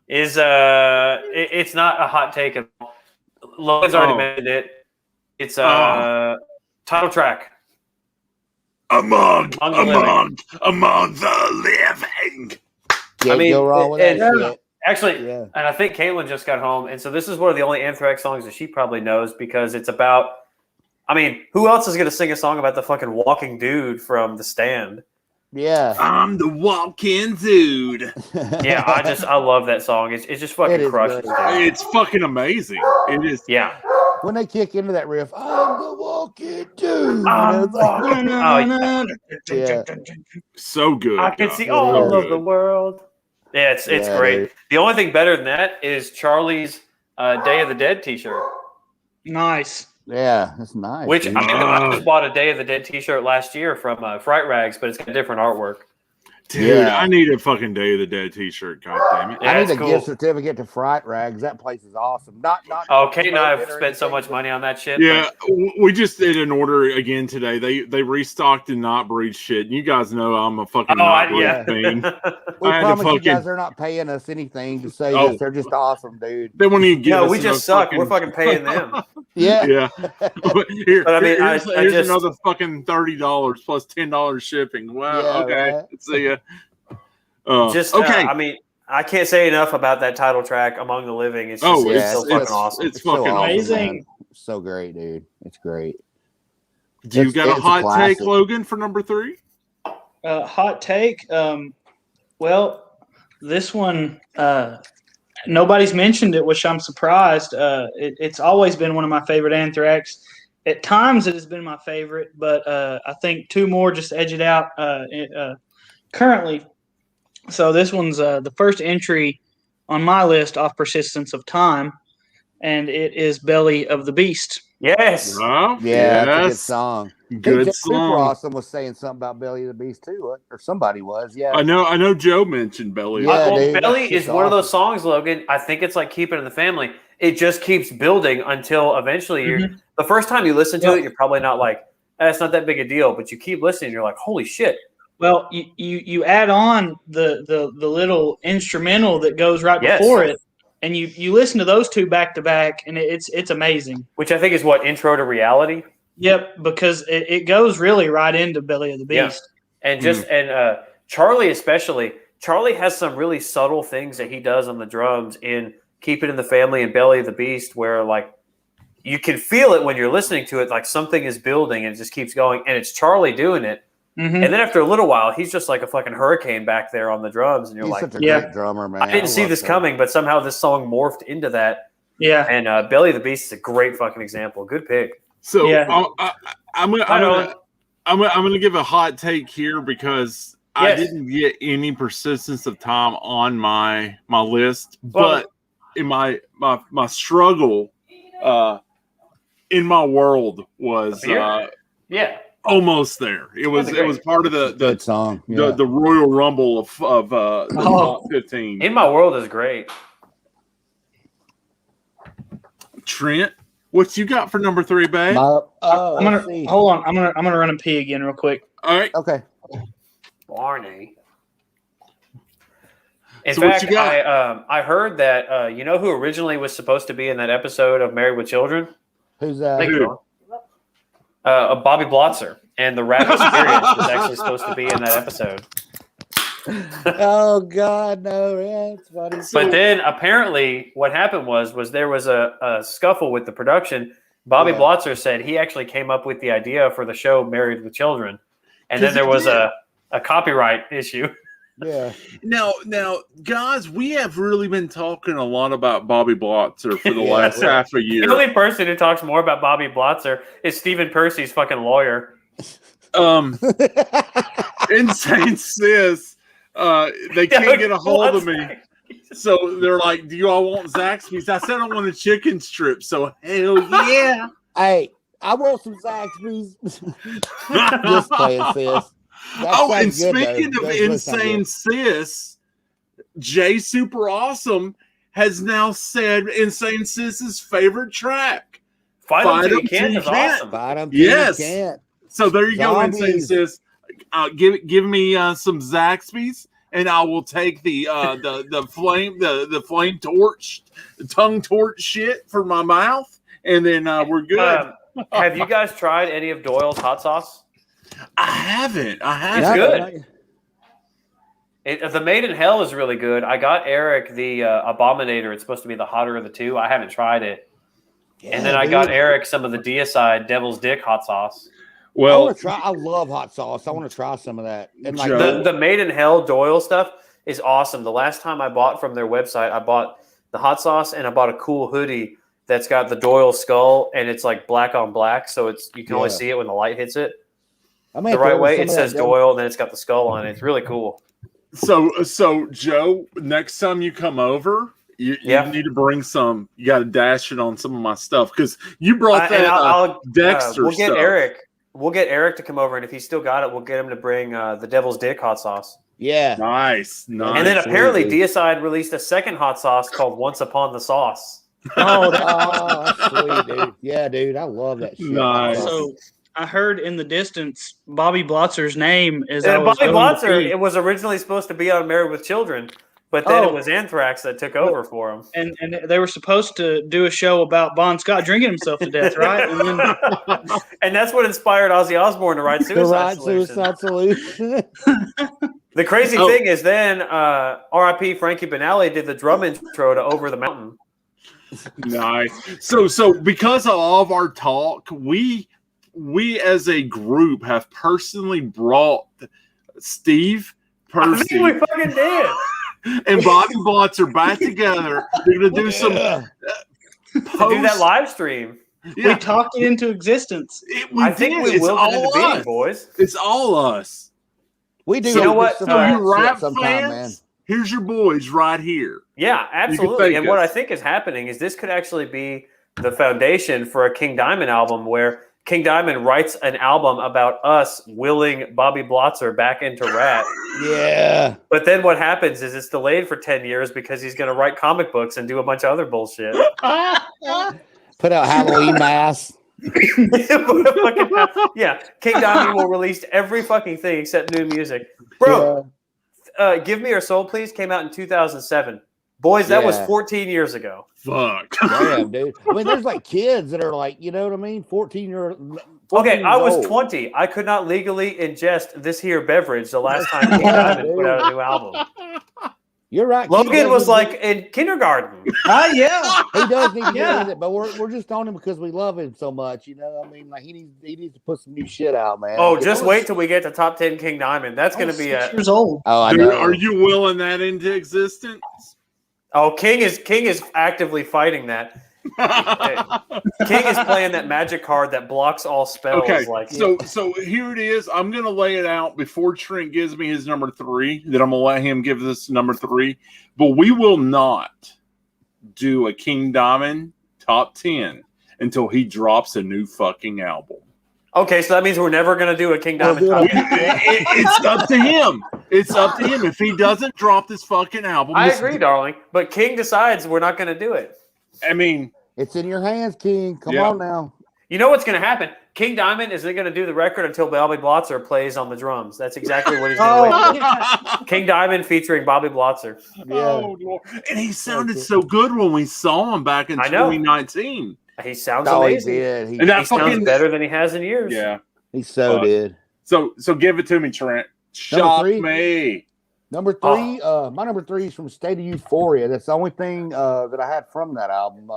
is it's not a hot take at all. Logan's already mentioned it. It's title track. Among the living. Yeah, I mean, go wrong with that shit. Actually, and I think Caitlin just got home, and so this is one of the only Anthrax songs that she probably knows because it's about. I mean, who else is going to sing a song about the fucking walking dude from The Stand? Yeah. I'm the walking dude. Yeah, I love that song. It just fucking crushes. It's fucking amazing. It is. Yeah. When they kick into that riff, I'm the walking dude. So good. I can see all of the world. Yeah, it's great. Dude. The only thing better than that is Charlie's Day of the Dead t-shirt. Nice. Yeah, that's nice. Which I just bought a Day of the Dead t-shirt last year from Fright Rags, but it's got different artwork. Dude, I need a fucking Day of the Dead t-shirt. God damn it! Yeah, I need a gift certificate to Fright Rags. That place is awesome. Kate and I have spent so much money on that shit. Yeah, we just did an order again today. They restocked and not breed shit. And you guys know I'm a fucking thing. We promise you guys they're not paying us anything to say this. They're just awesome, dude. They won't even give us. No, we just suck. We're fucking paying them. Yeah. Here's another fucking $30 plus $10 shipping. Wow. Yeah, okay. Right. Let's see ya. Okay. I mean, I can't say enough about that title track, "Among the Living." It's so fucking awesome. It's fucking amazing. Awesome, so great, dude. It's great. Do you got a hot take, Logan, for number 3? Hot take. Well, this one. Nobody's mentioned it, which I'm surprised. It's always been one of my favorite Anthrax. At times, it has been my favorite, but I think 2 more just edge it out. Currently, So this one's the first entry on my list off Persistence of Time, and it is Belly of the Beast. Yes. Oh, Yeah, it's a good song. Good Super song. Awesome was saying something about Belly of the Beast too, or somebody was. Yeah, I know. Joe mentioned Belly. Yeah, dude, Belly is one of those songs, Logan. I think it's like Keep It in the Family. It just keeps building until eventually the first time you listen to it, you're probably not like, it's not that big a deal, but you keep listening, you're like, holy shit. Well, you add on the little instrumental that goes right before it, and you listen to those two back to back, and it's amazing. Which I think is what, Intro to Reality? Yep, because it goes really right into Belly of the Beast. Yeah. And and Charlie especially. Charlie has some really subtle things that he does on the drums in Keep It in the Family and Belly of the Beast, where like you can feel it when you're listening to it, like something is building and it just keeps going, and it's Charlie doing it. Mm-hmm. And then after a little while, he's just like a fucking hurricane back there on the drums, and you're he's like, such a great drummer, man. I didn't see this coming, but somehow this song morphed into that. Yeah. And Belly of the Beast is a great fucking example. Good pick. So I'm gonna give a hot take here because I didn't get any Persistence of Time on my list, but in my struggle in my world was almost there. It was part of the song, the Royal Rumble of the top 15. In My World is great. Trent, what you got for number 3, babe? Hold on. I'm gonna run and pee again real quick. All right. Okay. Barney. In fact, I heard that you know who originally was supposed to be in that episode of Married with Children? Who's that? Bobby Blotzer, and the Rap Experience was actually supposed to be in that episode. Oh God, no! Yeah, it's funny. But then apparently, what happened was there was a scuffle with the production. Bobby Blotzer said he actually came up with the idea for the show Married with Children, and then there was a copyright issue. Yeah. Now, guys, we have really been talking a lot about Bobby Blotzer for the last half a year. The only person who talks more about Bobby Blotzer is Stephen Percy's fucking lawyer. Insane Sis. They can't get a hold of me. So they're like, do you all want Zaxby's? I said I want a chicken strip. So hell yeah. Hey, I want some Zaxby's. Just playing, Sis. And speaking of Insane Sis, Jay Super Awesome has now said Insane Sis's favorite track. Fight 'em till you can't is awesome. Fight 'em till you can't. So there you go, Insane Sis. Give me some Zaxby's, and I will take the flame torch, the tongue torch shit for my mouth, and then we're good. Have you guys tried any of Doyle's hot sauce? I haven't. It's good. The Made in Hell is really good. I got Eric the Abominator. It's supposed to be the hotter of the two. I haven't tried it. Yeah, and then I got Eric some of the Deicide Devil's Dick hot sauce. Well, I love hot sauce. I want to try some of that. And like the Made in Hell Doyle stuff is awesome. The last time I bought from their website, I bought the hot sauce and I bought a cool hoodie that's got the Doyle skull, and it's like black on black, so you can only see it when the light hits it. The right way. It says Doyle, and then it's got the skull on it. It's really cool. So Joe, next time you come over, you need to bring some. You got to dash it on some of my stuff because you brought that Dexter stuff. We'll get Eric to come over, and if he's still got it, we'll get him to bring the Devil's Dick hot sauce. Yeah, nice. And then apparently Deicide released a second hot sauce called Once Upon the Sauce. That's sweet, dude. Yeah, dude, I love that shit. Nice. So I heard in the distance Bobby Blotzer's name is Bobby Blotzer. It was originally supposed to be on Married with Children, but then it was Anthrax that took over for him. And they were supposed to do a show about Bon Scott drinking himself to death, right? And that's what inspired Ozzy Osbourne to write Suicide Solution. The crazy thing is then R.I.P. Frankie Banali did the drum intro to Over the Mountain. Nice. So because of all of our talk, we as a group have personally brought Steve Percy. I think we fucking did. And Bobby Blotzer back together. They're gonna do some do that live stream. Yeah. We talked it into existence. I think we will in the beginning, boys. It's all us. We do. You know what? So you rap sometime, fans, man. here's your boys right here. Yeah, absolutely. And what I think is happening is this could actually be the foundation for a King Diamond album where King Diamond writes an album about us willing Bobby Blotzer back into rap. Yeah. But then what happens is it's delayed for 10 years because he's going to write comic books and do a bunch of other bullshit. Put out Halloween masks. Yeah, King Diamond will release every fucking thing except new music. Bro, Give Me Your Soul, Please came out in 2007. Boys, that was 14 years ago. Fuck. Damn, dude. I mean, there's like kids that are like, you know what I mean? 14 years Okay, I was old. 20. I could not legally ingest this here beverage the last time King Diamond put out a new album. You're right. Logan was like in kindergarten. Yeah. He does need to get it, but we're just on him because we love him so much. You know, I mean, like he needs to put some new shit out, man. Oh, just wait till we get to top 10 King Diamond. That's going to be 6 years old. Oh, I Dude, know. are you willing that into existence? Oh, King is actively fighting that. King is playing that magic card that blocks all spells. Okay, like so here it is. I'm gonna lay it out before Trent gives me his number 3. That I'm gonna let him give this number 3. But we will not do a King Diamond top 10 until he drops a new fucking album. Okay, so that means we're never gonna do a King Diamond top 10. It's up to him. It's up to him. If he doesn't drop this fucking album, I agree, darling. But King decides we're not gonna do it. I mean, it's in your hands, King. Come on now. You know what's going to happen? King Diamond isn't going to do the record until Bobby Blotzer plays on the drums. That's exactly what he's going to wait for. King Diamond featuring Bobby Blotzer. Yeah. Oh, Lord. And he sounded so good when we saw him back in 2019. He sounds He amazing. did. He sounds better than he has in years. Yeah. He did. So give it to me, Trent. Shock me. Number 3, my number 3 is from State of Euphoria. That's the only thing that I had from that album.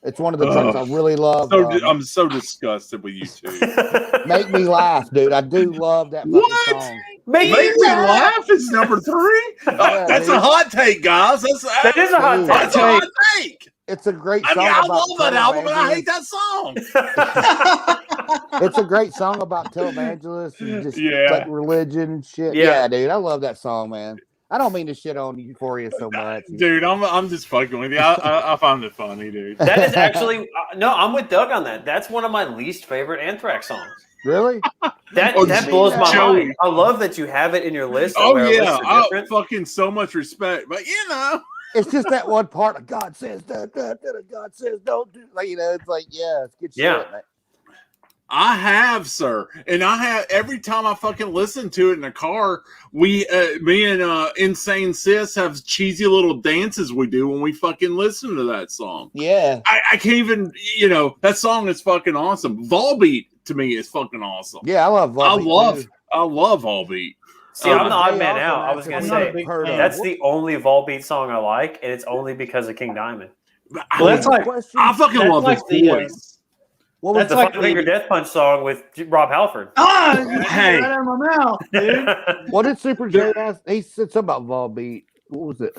It's one of the tracks I really love. I'm so disgusted with you two. Make Me Laugh, dude. I do love that fucking song. Make Me Laugh is number 3? That's a hot take, guys. That is a hot take. That's a hot take. It's a great song. I love that album, but I hate that song. It's a great song about televangelists and just like religion and shit. Yeah, dude. I love that song, man. I don't mean to shit on Euphoria so much. Dude, I'm just fucking with you. I find it funny, dude. That is actually no, I'm with Doug on that. That's one of my least favorite Anthrax songs. Really? That blows my mind. I love that you have it in your list. Oh yeah, I fucking so much respect, but you know, it's just that one part of God says that, God says don't do. Like, you know, it's like it's good shit. Man. I have, sir, and I have every time I fucking listen to it in the car. Me and Insane Sis have cheesy little dances we do when we fucking listen to that song. Yeah, I can't even. That song is fucking awesome. Volbeat to me is fucking awesome. Yeah, I love Volbeat. I love Volbeat. See, I'm the odd man out. I was gonna say that's the only Volbeat song I like, and it's only because of King Diamond. Well, that's like I fucking love his voice. What was the Five Finger Death Punch song with Rob Halford? Hey, right out of my mouth, dude. What did Super J ask? He said something about Volbeat. What was it?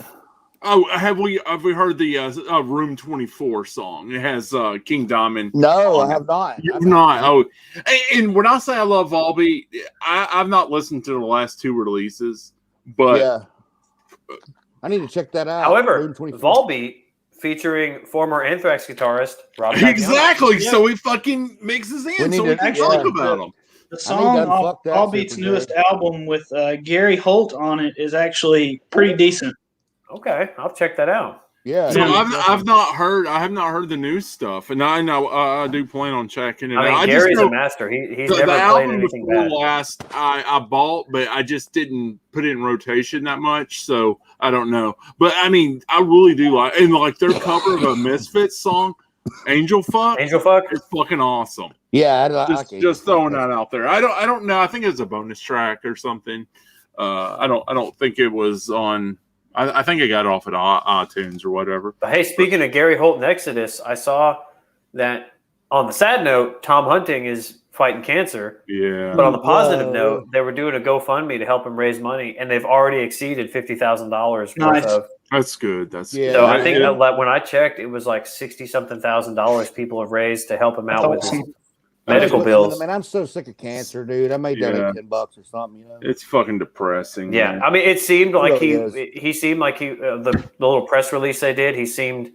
Oh, have we heard the Room 24 song? It has King Diamond. No, I have not. You've not. Oh, and when I say I love Volbeat, I've not listened to the last 2 releases, but I need to check that out. However, Volbeat featuring former Anthrax guitarist Rob. Exactly. Yep. So he fucking mixes in. So we can talk about him. The song off Volbeat's newest album with Gary Holt on it is actually pretty decent. Okay, I'll check that out. Yeah. So I've not heard. I have not heard the new stuff, and I know I do plan on checking it out. I mean, Gary's a master. He's never played anything bad. Last I bought, but I just didn't put it in rotation that much, so I don't know. But I mean, I really do like their cover of a Misfits song, "Angel Fuck." Angel Fuck is fucking awesome. Yeah, just throwing that out there. I don't know. I think it's a bonus track or something. I don't think it was on. I think I got it off at iTunes or whatever. But hey, speaking of Gary Holt and Exodus, I saw that on the sad note, Tom Hunting is fighting cancer. Yeah. But on the positive note, they were doing a GoFundMe to help him raise money, and they've already exceeded $50,000 worth of. That's good. That's good. So I think that when I checked, it was like $60-something thousand people have raised to help him out with his medical bills. Man, I'm so sick of cancer, dude. I may donate $10 or something. You know, it's fucking depressing. Yeah, man. I mean, it seemed like really he seemed like the little press release they did. He seemed,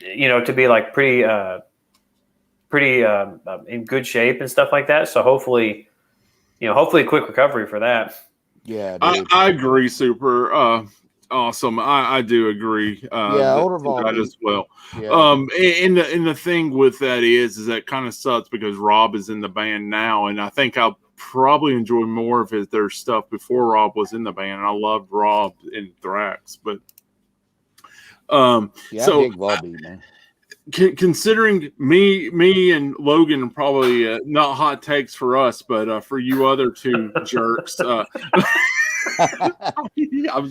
to be like pretty in good shape and stuff like that. So hopefully quick recovery for that. Yeah, dude. I agree. Super awesome. I do agree. Older that as well. Yeah. And the thing with that is that kind of sucks because Rob is in the band now, and I think I'll probably enjoy more of their stuff before Rob was in the band. And I loved Rob in Anthrax, but I dig Volbeat, man. Considering me and Logan are probably not hot takes for us, but for you other two jerks, I'm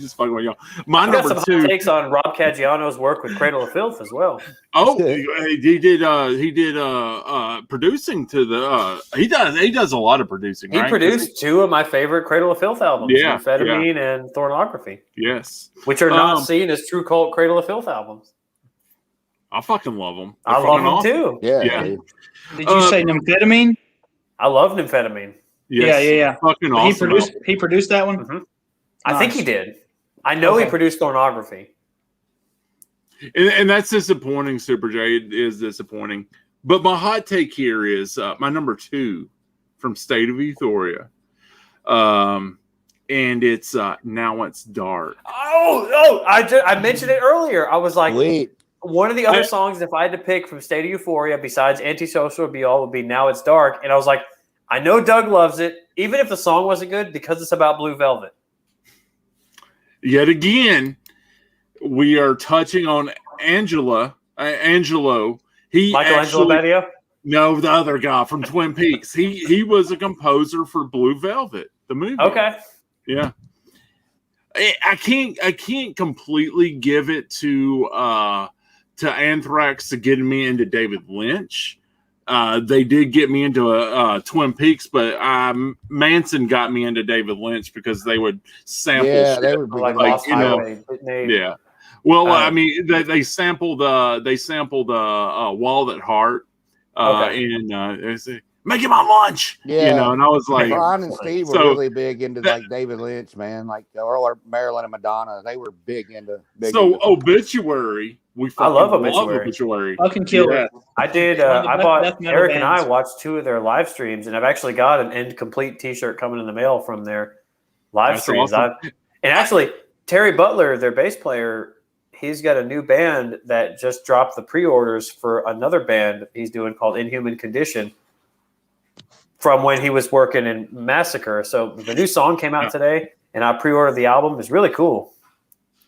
just fucking with y'all. My number got some 2 hot takes on Rob Caggiano's work with Cradle of Filth as well. Oh, he did producing to the. He does a lot of producing. He produced 2 of my favorite Cradle of Filth albums, Amphetamine and Thornography. Yes, which are not seen as true cult Cradle of Filth albums. I fucking love them. I love them too. Yeah. Did you say Amphetamine? I love Amphetamine. Yes. Yeah. Fucking awesome. He produced that one? Mm-hmm. Nice. I think he did. I know he produced Thornography. And that's disappointing, Super J. It is disappointing. But my hot take here is my number 2 from State of Euphoria. And it's Now It's Dark. I mentioned it earlier. I was like, Wait. One of the other songs, if I had to pick from State of Euphoria, besides Antisocial Be All, would be Now It's Dark. And I was like, I know Doug loves it, even if the song wasn't good, because it's about Blue Velvet. Yet again, we are touching on Angelo. Michelangelo Badio? No, the other guy from Twin Peaks. He was a composer for Blue Velvet, the movie. Okay. Yeah. I can't completely give it to Anthrax to get me into David Lynch. They did get me into Twin Peaks, but Manson got me into David Lynch because they would sample shit. They would like Lost Highway. Yeah. Well, I mean, they sampled Wallet Heart, and they say, "Making my lunch." Yeah, and I was like, Ron and Steve were really big into like David Lynch, man, like or Marilyn and Madonna. They were big into. Obituary. I love Obituary. Fucking kill it. I did. I bought Eric and I watched 2 of their live streams, and I've actually got an End Complete T-shirt coming in the mail from their live streams. Awesome. And actually, Terry Butler, their bass player, he's got a new band that just dropped the pre-orders for another band he's doing called Inhuman Condition from when he was working in Massacre. So the new song came out today, and I pre-ordered the album. It's really cool.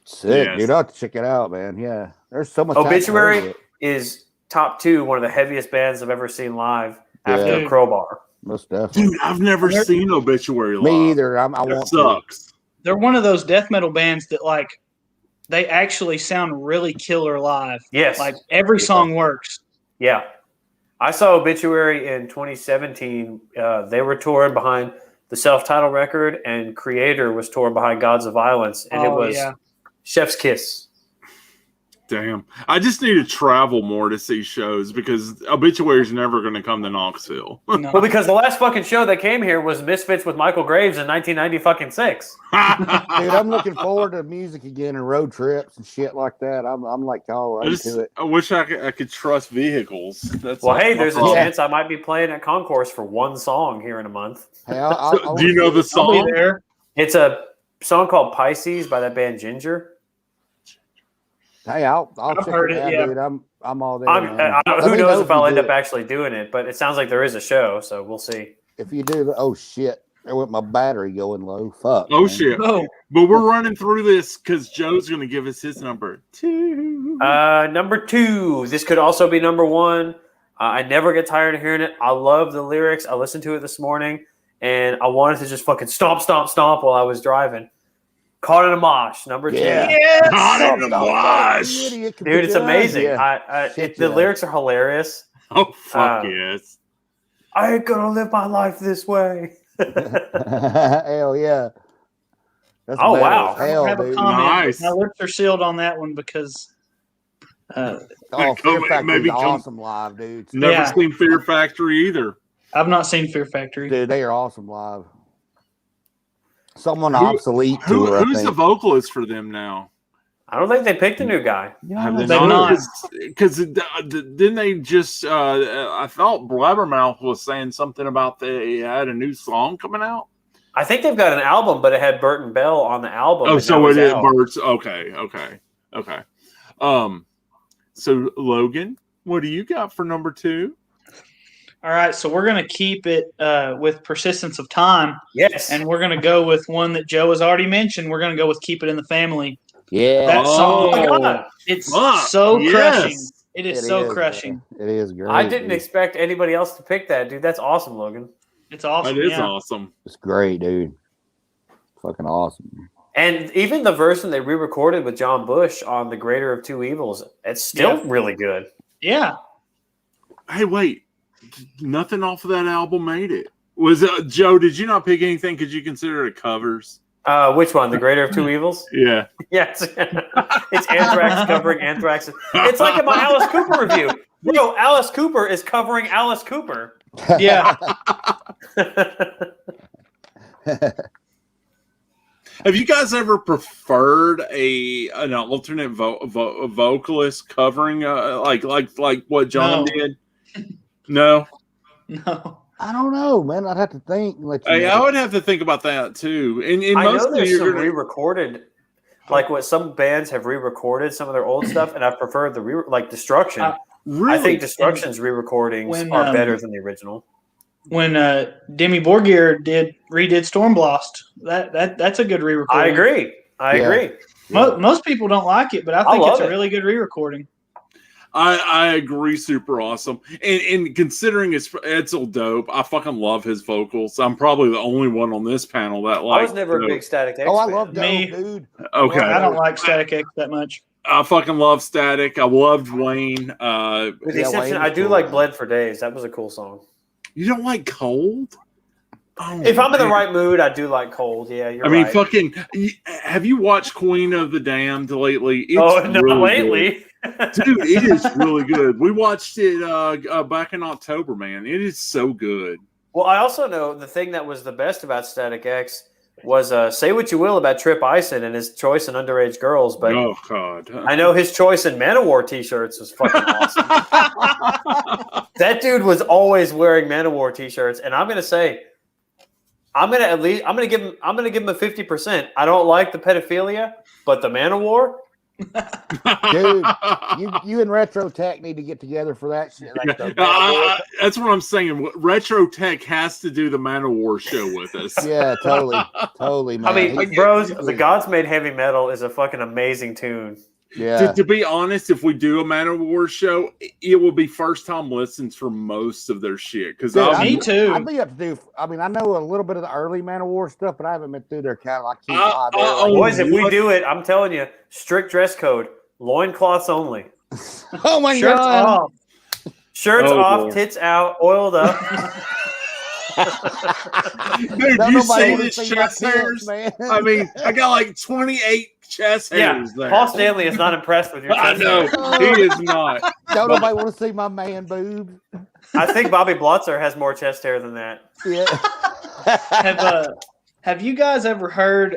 Sick, dude. I'll have to check it out, man. Yeah, there's so much. Obituary is top 2, one of the heaviest bands I've ever seen live after Crowbar. Most definitely. Dude, I've never seen Obituary live. Me either. I want sucks. To. They're one of those death metal bands that like they actually sound really killer live. Yes. Like every song works. Yeah. I saw Obituary in 2017. They were touring behind the self-titled record, and Creator was touring behind Gods of Violence, and it was chef's kiss. Damn. I just need to travel more to see shows because Obituary is never going to come to Knoxville. No. Well, because the last fucking show that came here was Misfits with Michael Graves in 1996. Dude, I'm looking forward to music again and road trips and shit like that. I'm like all into it. I wish I could trust vehicles. Hey, there's a chance I might be playing at Concourse for 1 song here in a month. Hey, do you know the song? I'll be there. It's a song called Pisces by that band Ginger. Hey, I'll check it out, dude. I'm all there. Who knows if I'll end up actually doing it, but it sounds like there is a show, so we'll see. If you do, oh shit, there went my battery going low. Fuck. Oh shit. Oh. But we're running through this because Joe's going to give us his number 2. Number 2. This could also be number 1. I never get tired of hearing it. I love the lyrics. I listened to it this morning, and I wanted to just fucking stomp while I was driving. Caught in a Mosh, number 2. Yes! Caught in a Mosh. Dude, it's amazing. The lyrics are hilarious. Oh, fuck yes. I ain't gonna live my life this way. Hell yeah. That's wow. I don't have a comment. Nice. My lips are sealed on that one because Fear Factory's awesome live, dude. Never seen Fear Factory either. I've not seen Fear Factory. Dude, they are awesome live. Someone obsolete tour. Who's the vocalist for them now? I don't think they picked a new guy. Have they not? Because didn't they just? I thought Blabbermouth was saying something about they had a new song coming out. I think they've got an album, but it had Burton Bell on the album. Oh, so it is Burt's. Okay. So Logan, what do you got for number 2? All right, so we're going to keep it with Persistence of Time. Yes. And we're going to go with one that Joe has already mentioned. We're going to go with Keep It in the Family. Yeah. That song, God. It's so crushing. It is so crushing. Man. It is great. I didn't expect anybody else to pick that, dude. That's awesome, Logan. It's awesome. It is awesome. It's great, dude. Fucking awesome. And even the version they re-recorded with John Bush on The Greater of Two Evils, it's still really good. Yeah. Hey, wait. Nothing off of that album made it. Was Joe, did you not pick anything because you consider it covers? Which one? The Greater of Two Evils? Yeah. Yes. It's Anthrax covering Anthrax. It's like in my Alice Cooper review. Bro, Alice Cooper is covering Alice Cooper. Yeah. Have you guys ever preferred an alternate vocalist covering like what John did? No. I don't know, man. I'd have to think. I would have to think about that too. And I most know there's some gonna... re-recorded, like what some bands have re-recorded some of their old stuff, and I've preferred the Destruction. Really? I think Destruction's re-recordings are better than the original. When Demi Borgir redid Stormblast, that's a good re-recording. I agree. Most people don't like it, but I think it's a really good re-recording. I agree, super awesome. And considering it's Edsel Dope, I fucking love his vocals. I'm probably the only one on this panel that I was never a big Static X fan. I love Dope, dude. Okay. I don't like Static X that much. I fucking love Static. I loved Wayne. With the exception, I do like Bled for Days. That was a cool song. You don't like Cold? Oh, if I'm in the right mood, I do like Cold. Yeah, you're right. Fucking. Have you watched Queen of the Damned lately? It's not lately. Dude, it is really good. We watched it back in October, man. It is so good. Well, I also know the thing that was the best about Static X was say what you will about Trip Ison and his choice in Underage Girls, but oh god, I know his choice in Manowar t-shirts was fucking awesome. That dude was always wearing Manowar t-shirts, and I'm gonna say, I'm gonna give him a 50%. I don't like the pedophilia, but the Manowar. Dude, you and Retro Tech need to get together for that shit. That's what I'm saying. Retro Tech has to do the Manowar show with us. Yeah, totally, man. I mean, bros, The Gods Made Heavy Metal is a fucking amazing tune. Yeah. To be honest, if we do a Manowar show, it will be first time listens for most of their shit. Because me too. I'd be up to do. I mean, I know a little bit of the early Manowar stuff, but I haven't been through their catalog. Boys, if we do it, I'm telling you, strict dress code, loincloths only. Oh my Shirts god! off. Shirts off, tits out, oiled up. Dude, you see this chest hairs? Man. I mean, I got like 28 chest hairs there. Paul Stanley is not impressed with your chest hairs. I know. He is not. Don't nobody want to see my man boobs. I think Bobby Blotzer has more chest hair than that. Yeah. Have you guys ever heard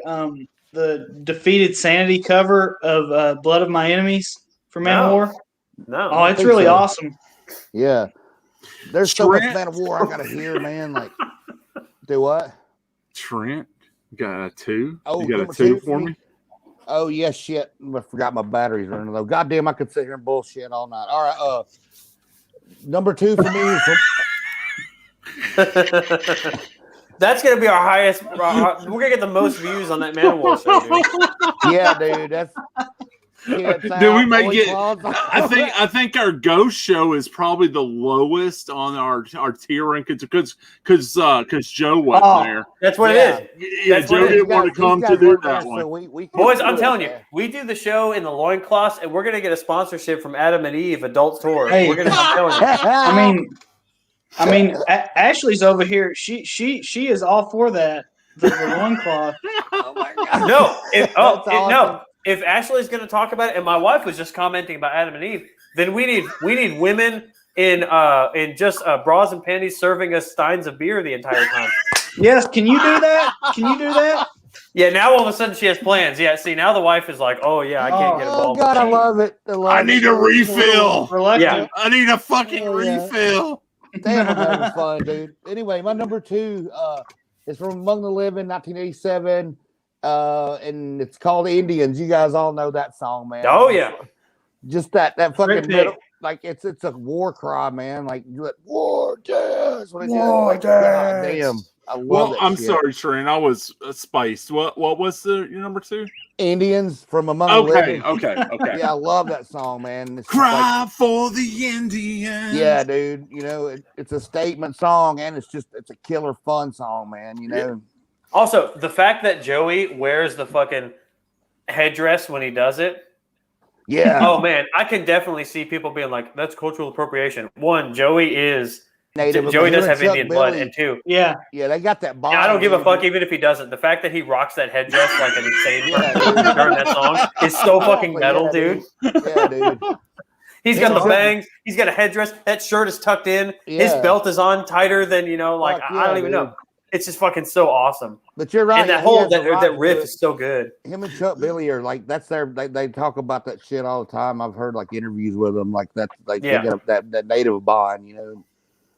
the Defeated Sanity cover of Blood of My Enemies for Manowar? No. Oh, it's really awesome. Yeah. There's so much Manowar I gotta hear, man. Like, do what? Trent, got a 2? Oh, you got a 2 for me? Oh yeah, shit. I forgot my battery's running low. Goddamn, I could sit here and bullshit all night. All right, number 2 for me is That's gonna be our highest. We're gonna get the most views on that Manowar show, dude. Yeah, dude. That's. Dude, we may get. I think our ghost show is probably the lowest on our tier ranking because Joe wasn't there. That's what it is. Yeah, Joe didn't want to come to do that one. So boys, I'm telling you, we do the show in the loincloths, and we're gonna get a sponsorship from Adam and Eve Adult Tour. Hey. We're gonna. I'm telling you. I mean, Ashley's over here. She is all for that. The loincloth. Oh my god! No, no. if Ashley's going to talk about it, and my wife was just commenting about Adam and Eve, then we need women in just bras and panties serving us steins of beer the entire time. Yes, can you do that? Can you do that? Yeah, now all of a sudden she has plans. Yeah, see, now the wife is like, oh, yeah, I can't get involved. Oh, God, I love it. I need a refill. Yeah. I need a fucking refill. Damn, I'm having fun, dude. Anyway, my number 2 is from Among the Living, 1987, and it's called Indians. You guys all know that song, man. Oh, yeah. Just that fucking middle, like it's a war cry, man. Like war dance. War dance. God damn. I love I'm sorry, Trent. I was spiced. What was your number 2? Indians from Among the Living. Okay. Yeah, I love that song, man. It's Cry for the Indians. Yeah, dude. You know, it's a statement song, and it's a killer fun song, man. You know. Yeah. Also, the fact that Joey wears the fucking headdress when he does it. Yeah. Oh man, I can definitely see people being like, "That's cultural appropriation." One, Joey is Native. Joey does have Indian blood, and 2, yeah, they got that body. I don't give a fuck even if he doesn't. The fact that he rocks that headdress like an insane person during that song is so fucking metal, dude. Yeah, dude. He's got the bangs. He's got a headdress. That shirt is tucked in. Yeah. His belt is on tighter than I don't even know. It's just fucking so awesome. But you're right. And that riff is so good. Him and Chuck Billy are like they talk about that shit all the time. I've heard like interviews with them like that. They get that native bond, you know.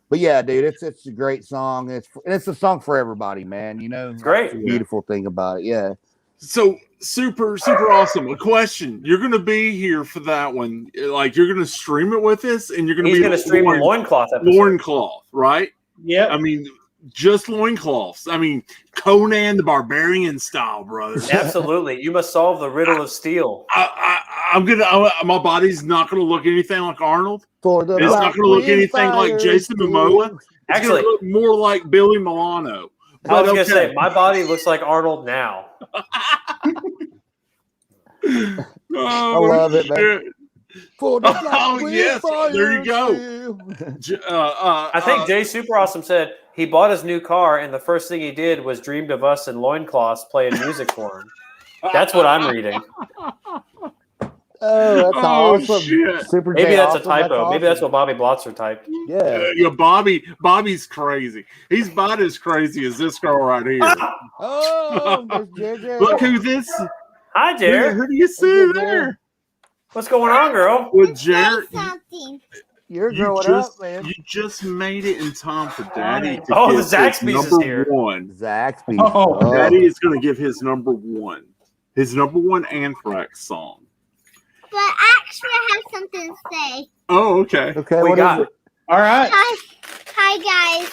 But yeah, dude, it's a great song. It's a song for everybody, man. You know, it's great. That's the beautiful thing about it. Yeah. So super awesome. A question: you're going to be here for that one? Like you're going to stream it with us, and you're going to be going to stream a loincloth episode. Loincloth, right? Yeah. I mean, just loincloths. I mean, Conan the Barbarian style, brother. Absolutely. You must solve the riddle of steel. My body's not going to look anything like Arnold. It's not going to look anything like Jason Momoa. It's going to look more like Billy Milano. I was going to say, my body looks like Arnold now. I love it, man. Yes, there you go. I think Jay Super Awesome said he bought his new car, and the first thing he did was dreamed of us in loincloths playing music for him. That's what I'm reading. Oh, that's awesome. Shit. Super Maybe J that's awesome. a typo. That's Maybe that's what Bobby Blotzer typed. Yeah. Bobby's crazy. He's about as crazy as this girl right here. Oh, there's JJ. Look who this. Hi, Jared. Who do you see there? What's going on, girl? Well, Jared, you're growing up, man. You just made it in time for Daddy. The Zaxby's is here. Zaxby's. Daddy is going to give his number 1. His number 1 Anthrax song. But actually, I have something to say. Oh, okay. Okay, we got it. All right. Hi, guys.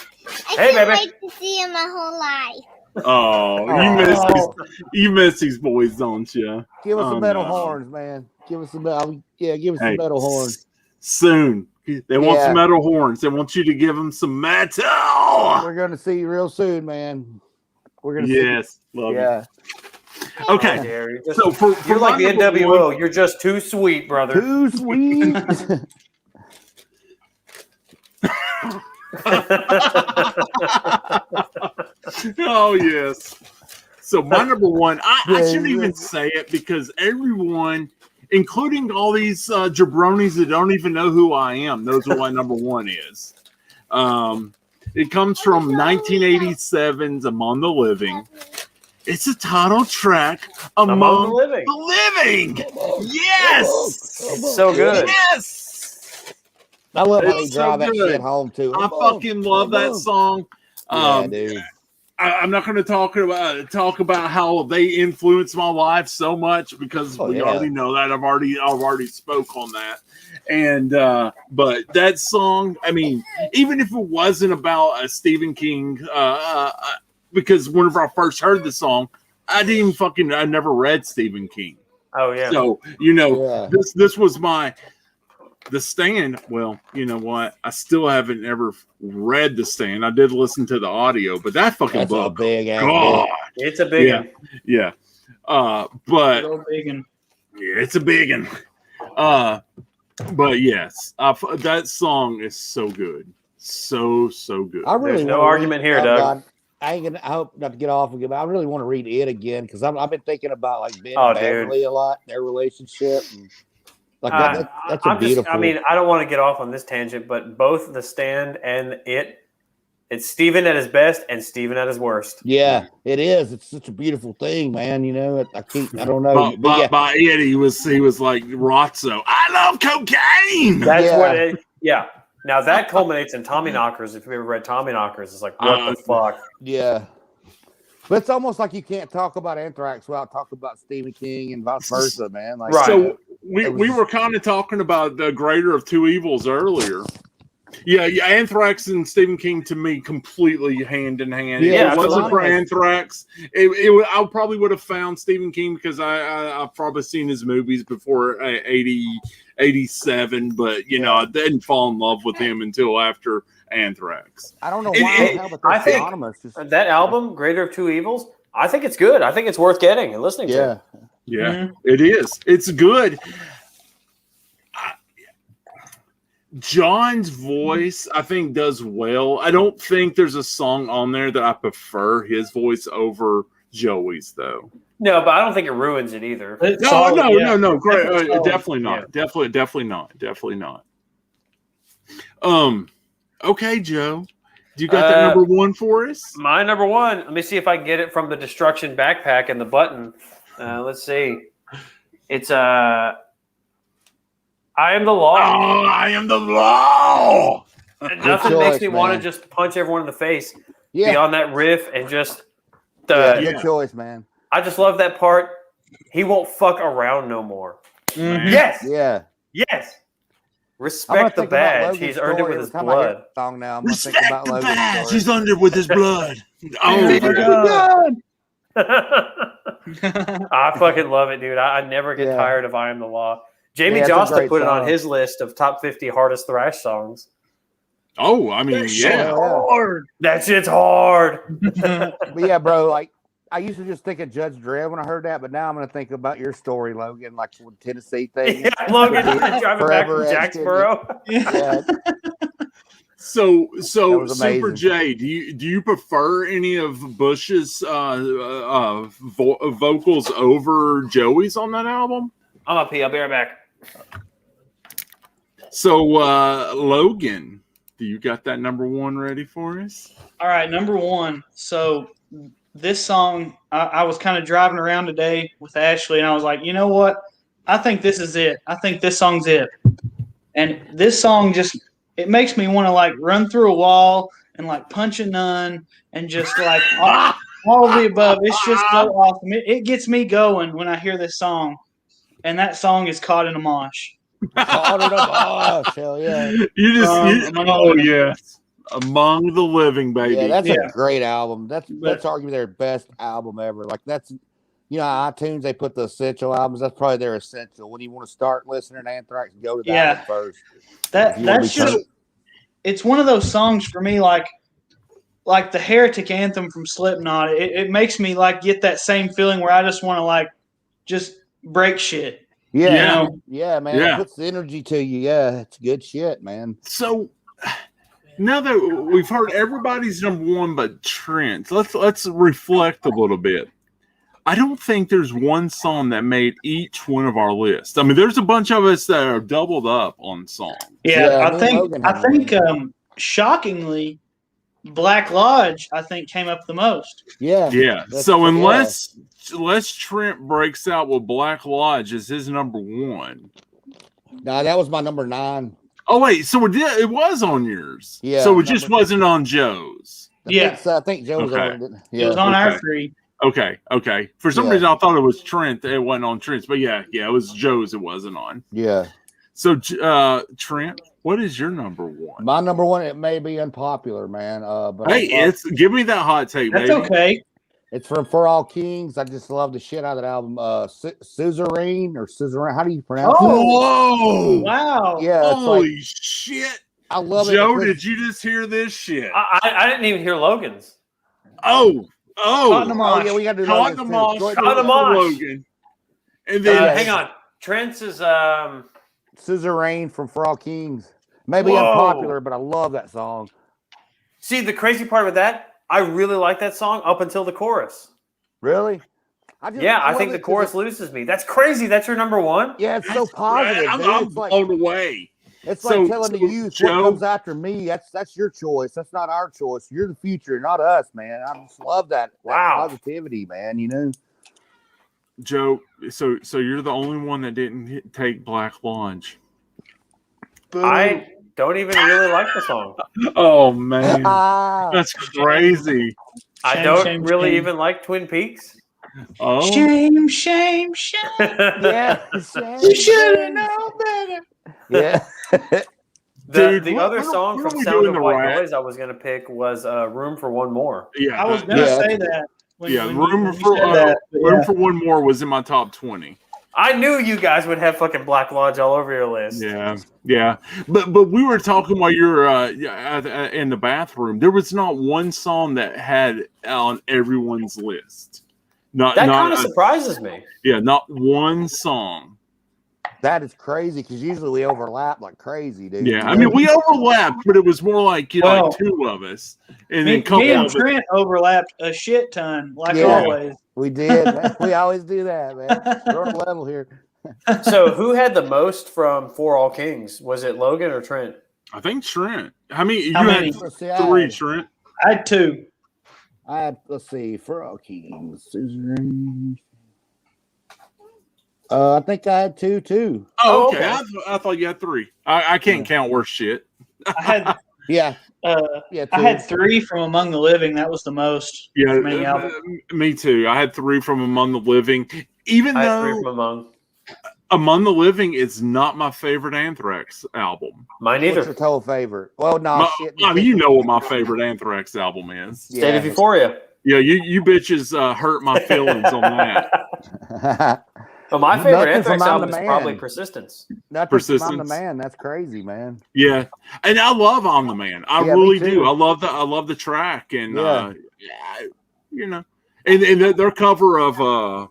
I can't wait to see you my whole life. Oh, you miss these boys, don't you? Give us some metal horns, man. Give us some metal. Yeah, give us some metal horns. Soon. They want some metal horns. They want you to give them some metal. We're going to see you real soon, man. We're going to see you. Love you. Okay. So you're like the NWO. You're just too sweet, brother. Too sweet. Oh yes. So my number 1, I shouldn't even say it because everyone, including all these jabronis that don't even know who I am, knows what my number 1 is. It comes from 1987's "Among the Living." It's a title track, Among the Living. Yes, it's so good. Yes, I love how they drive that shit home too. I fucking love that song. Yeah, dude. I'm not going to talk about how they influenced my life so much because we already know that. I've already spoke on that. And but that song, I mean, even if it wasn't about Stephen King, because whenever I first heard the song, I never read Stephen King. Oh yeah. So this was The Stand. Well, you know what? I still haven't ever read The Stand. I did listen to the audio, but that fucking book, it's a big one. Yeah. But it's a big one. But yes, that song is so good. So good. There's no argument here, Doug. I hope not to get off again, but I really want to read it again because I've been thinking about like Ben and Beverly a lot, their relationship. And, like that's a beautiful. I mean, I don't want to get off on this tangent, but both The Stand and it's Steven at his best and Steven at his worst. Yeah, it is. It's such a beautiful thing, man. You know, I don't know. By it, he was like Rotzo. I love cocaine. That's what it. Yeah. Now that culminates in Tommyknockers. If you've ever read Tommyknockers, it's like what the fuck. Yeah. But it's almost like you can't talk about Anthrax without talking about Stephen King and vice versa, man. Like, right. So we were kind of talking about the greater of two evils earlier. Yeah, Anthrax and Stephen King to me completely hand in hand. Yeah, if it wasn't for Anthrax, I probably would have found Stephen King because I've probably seen his movies before 87, but I didn't fall in love with him until after Anthrax. I don't know why, but I think that album, Greater of Two Evils, I think it's good. I think it's worth getting and listening to. Yeah, it is. It's good. John's voice, I think, does well. I don't think there's a song on there that I prefer his voice over Joey's, though. No, but I don't think it ruins it either. No. Great. Definitely not. Yeah. Definitely not. Okay, Joe. Do you got that number one for us? My number one. Let me see if I can get it from the Destruction backpack and the button. Let's see. It's I Am the Law. Oh, I Am the Law. Nothing makes me want to just punch everyone in the face beyond that riff and just good choice, man. I just love that part. He won't fuck around no more. Mm-hmm. Yes. Yeah. Yes. Respect the badge. He's earned it with his blood. Song now. I'm Respect think about the Logan's badge. story. He's earned it with his blood. Oh my God. I fucking love it, dude. I never get tired of I Am the Law. Jamie Josta put it on his list of top 50 hardest thrash songs. Oh, I mean, hard. That shit's hard. But yeah, bro, like I used to just think of Judge Dredd when I heard that, but now I'm going to think about your story, Logan, like the Tennessee thing. Yeah, Logan driving back from Jacksboro. Yeah. So Super J, do you prefer any of Bush's vocals over Joey's on that album? I'm up here. I'll be right back. So Logan, do you got that number one ready for us? All right, number one. So this song, I was kind of driving around today with Ashley, and I was like, you know what? I think this is it. I think this song's it. And this song it makes me want to like run through a wall and like punch a nun and just like all of the above. It's just so awesome. It gets me going when I hear this song. And that song is Caught in a Mosh. Caught in a Mosh, hell yeah. Yes. Among the Living, baby. Yeah, that's a great album. That's arguably their best album ever. Like that's, iTunes, they put the essential albums. That's probably their essential. When you want to start listening to Anthrax, go to that one first. That's just, it's one of those songs for me, like the Heretic Anthem from Slipknot. It makes me like get that same feeling where I just want to like just break shit. Yeah, man. It puts the energy to you. Yeah, it's good shit, man. So now that we've heard everybody's number one but Trent, let's reflect a little bit. I don't think there's one song that made each one of our lists. I mean, there's a bunch of us that are doubled up on songs. Yeah, I think shockingly, Black Lodge, I think, came up the most. Yeah. So unless Trent breaks out with Black Lodge as his number one. No, that was my number 9. Oh wait, so it was on yours. Yeah. So it just wasn't on Joe's. I think Joe was on it. Yeah. It was on our 3. Okay. For some reason, I thought it was Trent. It wasn't on Trent's, but it was Joe's. It wasn't on. Yeah. So, Trent, what is your number one? My number one, it may be unpopular, man. But give me that hot take, baby. That's okay. It's from For All Kings. I just love the shit out of that album. Suzerain. How do you pronounce it? Whoa! Wow! Yeah. Holy shit! I love it. Joe, did you just hear this shit? I didn't even hear Logan's. Oh! Yeah, we got to do Logan. And then hang on. Trent's is Suzerain from For All Kings. Maybe unpopular, but I love that song. See, the crazy part with that, I really like that song up until the chorus. Really? I think the chorus loses me. That's crazy. That's your number one? Yeah, it's so positive, dude. I'm It's like, blown away. It's like telling the youth what comes after me. That's your choice. That's not our choice. You're the future, not us, man. I just love that positivity, man. You know, Joe. So you're the only one that didn't take Black Lunch. I don't even really like the song. Oh man, that's crazy. I don't really even like Twin Peaks. Oh, shame. Yeah, you should have known better. Yeah. The other song from Sound of White Noise I was going to pick was Room for One More. Yeah, I was going to say that. Room for One More was in my top 20. I knew you guys would have fucking Black Lodge all over your list. Yeah. But we were talking while you were in the bathroom. There was not one song that had on everyone's list. That kind of surprises me. Yeah, not one song. That is crazy because usually we overlap like crazy, dude. Yeah, I mean we overlapped, but it was more like like two of us, and then me and Trent overlapped a shit ton, always. We did. Man. We always do that, man. We're on a level here. So, who had the most from For All Kings? Was it Logan or Trent? I think Trent. How many? You had three, Trent. I had two. Let's see, For All Kings. I think I had two too. Oh, okay. I thought you had three. I can't count worse shit. I had I had three from Among the Living. That was the most. Yeah, me too. I had three from Among the Living. Even I though had three from Among the Living is not my favorite Anthrax album. Mine either. What's your total favorite? Well, no, shit. I mean, you know what my favorite Anthrax album is. State of Euphoria. Yeah, you bitches hurt my feelings on that. Well, my favorite Anthrax album is probably Persistence. Persistence. I'm the Man. That's crazy, man. Yeah, and I love I'm the Man. I really do. I love the track, and you know, and their cover of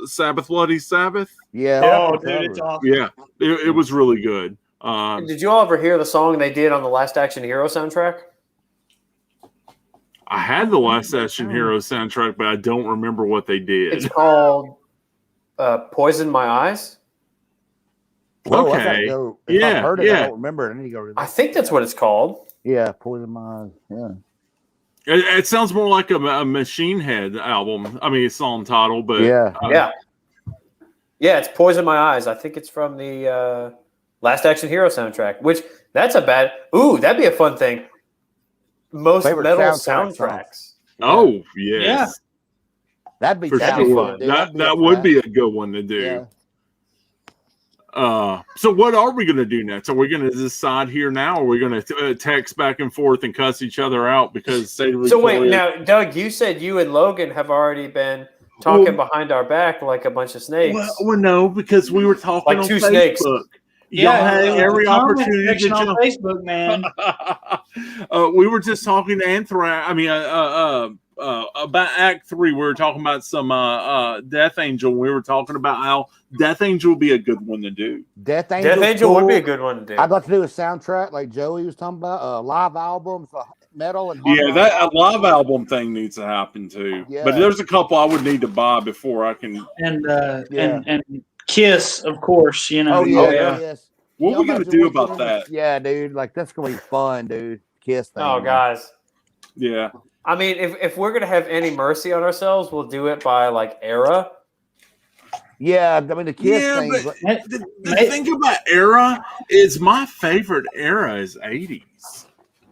Sabbath Bloody Sabbath. Yeah. Oh, dude, it's awesome. Yeah, it was really good. Did you all ever hear the song they did on the Last Action Hero soundtrack? I had the Last Action Hero soundtrack, but I don't remember what they did. It's called Poison My Eyes. Whoa, okay. If I've heard it, I don't remember it. I need to go. I think that's what it's called. Yeah, Poison My Eyes. Yeah. It sounds more like a Machine Head album. I mean, it's song title, but yeah, it's Poison My Eyes. I think it's from the Last Action Hero soundtrack. Which that'd be a fun thing. Most favorite metal soundtracks. Oh yes. Yeah. That'd be for sure. That would be a good one to do. Yeah. So what are we going to do next? Are we going to decide here now? Or are we going to text back and forth and cuss each other out because So wait, now Doug, you said you and Logan have already been talking behind our back like a bunch of snakes. Well, no, because we were talking like on two Facebook. snakes. Yeah, had every opportunity to on Facebook, man. We were just talking to Anthrax. I mean, about Act 3, we were talking about some Death Angel. We were talking about how Death Angel would be a good one to do. Death Angel would be a good one to do. I'd like to do a soundtrack like Joey was talking about, live albums, metal and that live album thing needs to happen too. Yeah. But there's a couple I would need to buy before I can. And Kiss, of course, you know. Oh yeah. Yes. What are we gonna do about that? Yeah, dude. Like that's gonna be fun, dude. Kiss thing. Oh, guys. Yeah. I mean, if we're gonna have any mercy on ourselves, we'll do it by like era. Yeah, I mean the Kiss thing. But the thing about era is my favorite era is 80s.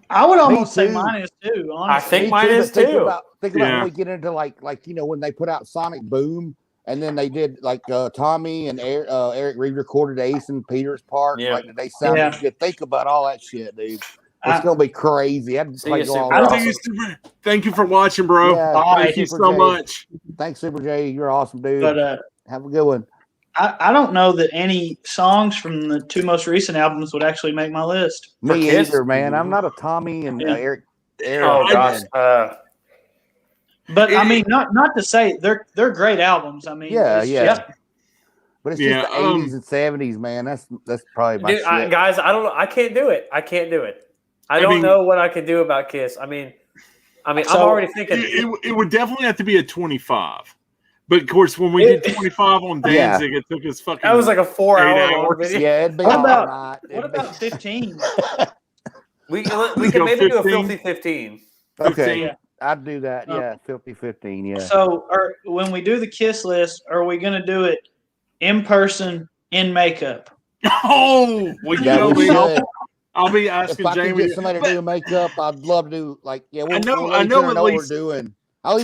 I would almost say mine is too. Honestly. I think mine is too. Think about when we get into like when they put out Sonic Boom. And then they did like Tommy and Eric re-recorded Ace and Peter's part. Yeah. Like they sounded good. Think about all that shit, dude. It's gonna be crazy. Thank you for watching, bro. Yeah, thank you so much. Thanks, Super J. You're awesome, dude. But have a good one. I don't know that any songs from the two most recent albums would actually make my list. Me either, man. I'm not a Tommy and Eric. Oh gosh. But I mean, not to say they're great albums. I mean, yeah. But it's just the 80s and 70s, man. That's probably my shit. Guys, I don't know. I can't do it. I don't know what I can do about Kiss. I mean, I mean, I'm already thinking it would definitely have to be a 25. But of course, when we did 25 on Danzig, it took us fucking. That was like a 4-hour video. Yeah, it'd be what about night. what about 15? we can maybe do a filthy 15. Okay, Yeah. I'd do that. Yeah, filthy 15. Yeah. So, when we do the Kiss list, are we going to do it in person, in makeup? Oh, well, you know we should. I'll be asking if I Jamie. Could get somebody to do makeup, I'd love to do I know at least we're doing.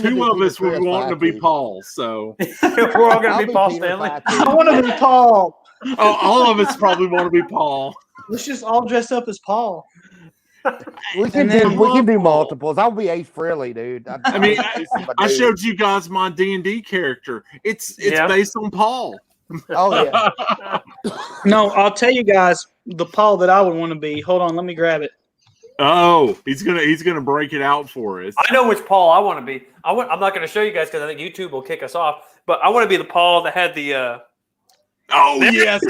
Two of us would want to be Paul, so we're all going to be Paul Stanley. I want to be Paul. Oh, all of us probably want to be Paul. Let's just all dress up as Paul. We can do multiples. I'll be Ace Frehley, dude. I showed you guys my D&D character. It's based on Paul. Oh yeah. No, I'll tell you guys the Paul that I would want to be. Hold on, let me grab it. Oh, he's gonna break it out for us. I know which Paul I want to be. I'm not going to show you guys because I think YouTube will kick us off. But I want to be the Paul that had the. Oh yes,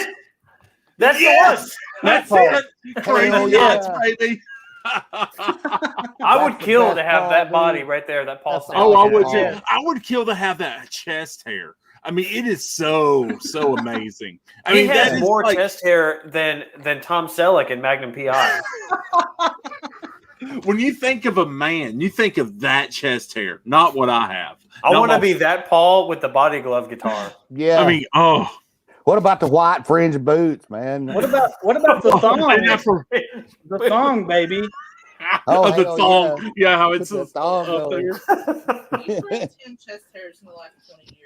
that's the one. That's it. Crazy nuts, baby. I would kill to have that body right there. That Paul. Oh, I would. I would kill to have that chest hair. I mean, it is so amazing. He has more chest hair than Tom Selleck in Magnum PI. When you think of a man, you think of that chest hair, not what I have. I want to be that Paul with the body glove guitar. Yeah. I mean, what about the white fringe boots, man? What about the thong? The thong, baby. The thong. Yeah, how it's the thong up there. He's grown 10 chest hairs in the last 20 years.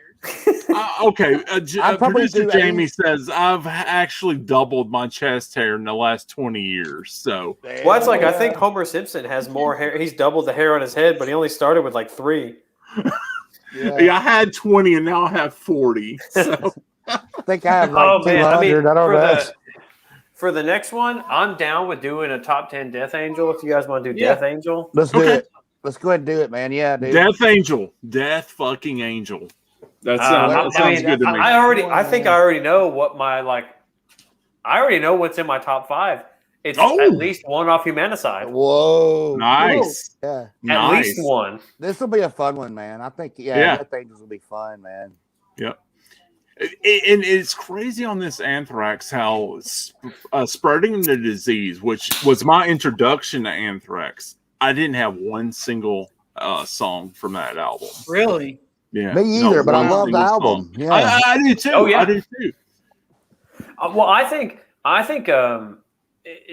Okay, producer Jamie says I've actually doubled my chest hair in the last 20 years. So, well, it's like I think Homer Simpson has more hair. He's doubled the hair on his head, but he only started with like 3. Yeah, I had 20 and now I have 40. So. I think I have like 200. I don't know. For the next one, I'm down with doing a top 10 Death Angel. If you guys want to do Death Angel, let's do it. Let's go ahead and do it, man. Yeah, dude. Death Angel, Death fucking Angel. That sounds good to me. I think I already know what my I already know what's in my top 5. It's at least one off Humanicide. Whoa, nice. Yeah, at least one. This will be a fun one, man. I think Death Angels will be fun, man. Yep. And it's crazy on this Anthrax how spreading the disease, which was my introduction to Anthrax. I didn't have one single song from that album. Really? Yeah. Me either, but I love the album. Song. Yeah, I do too. Oh yeah, I do too. Well, I think.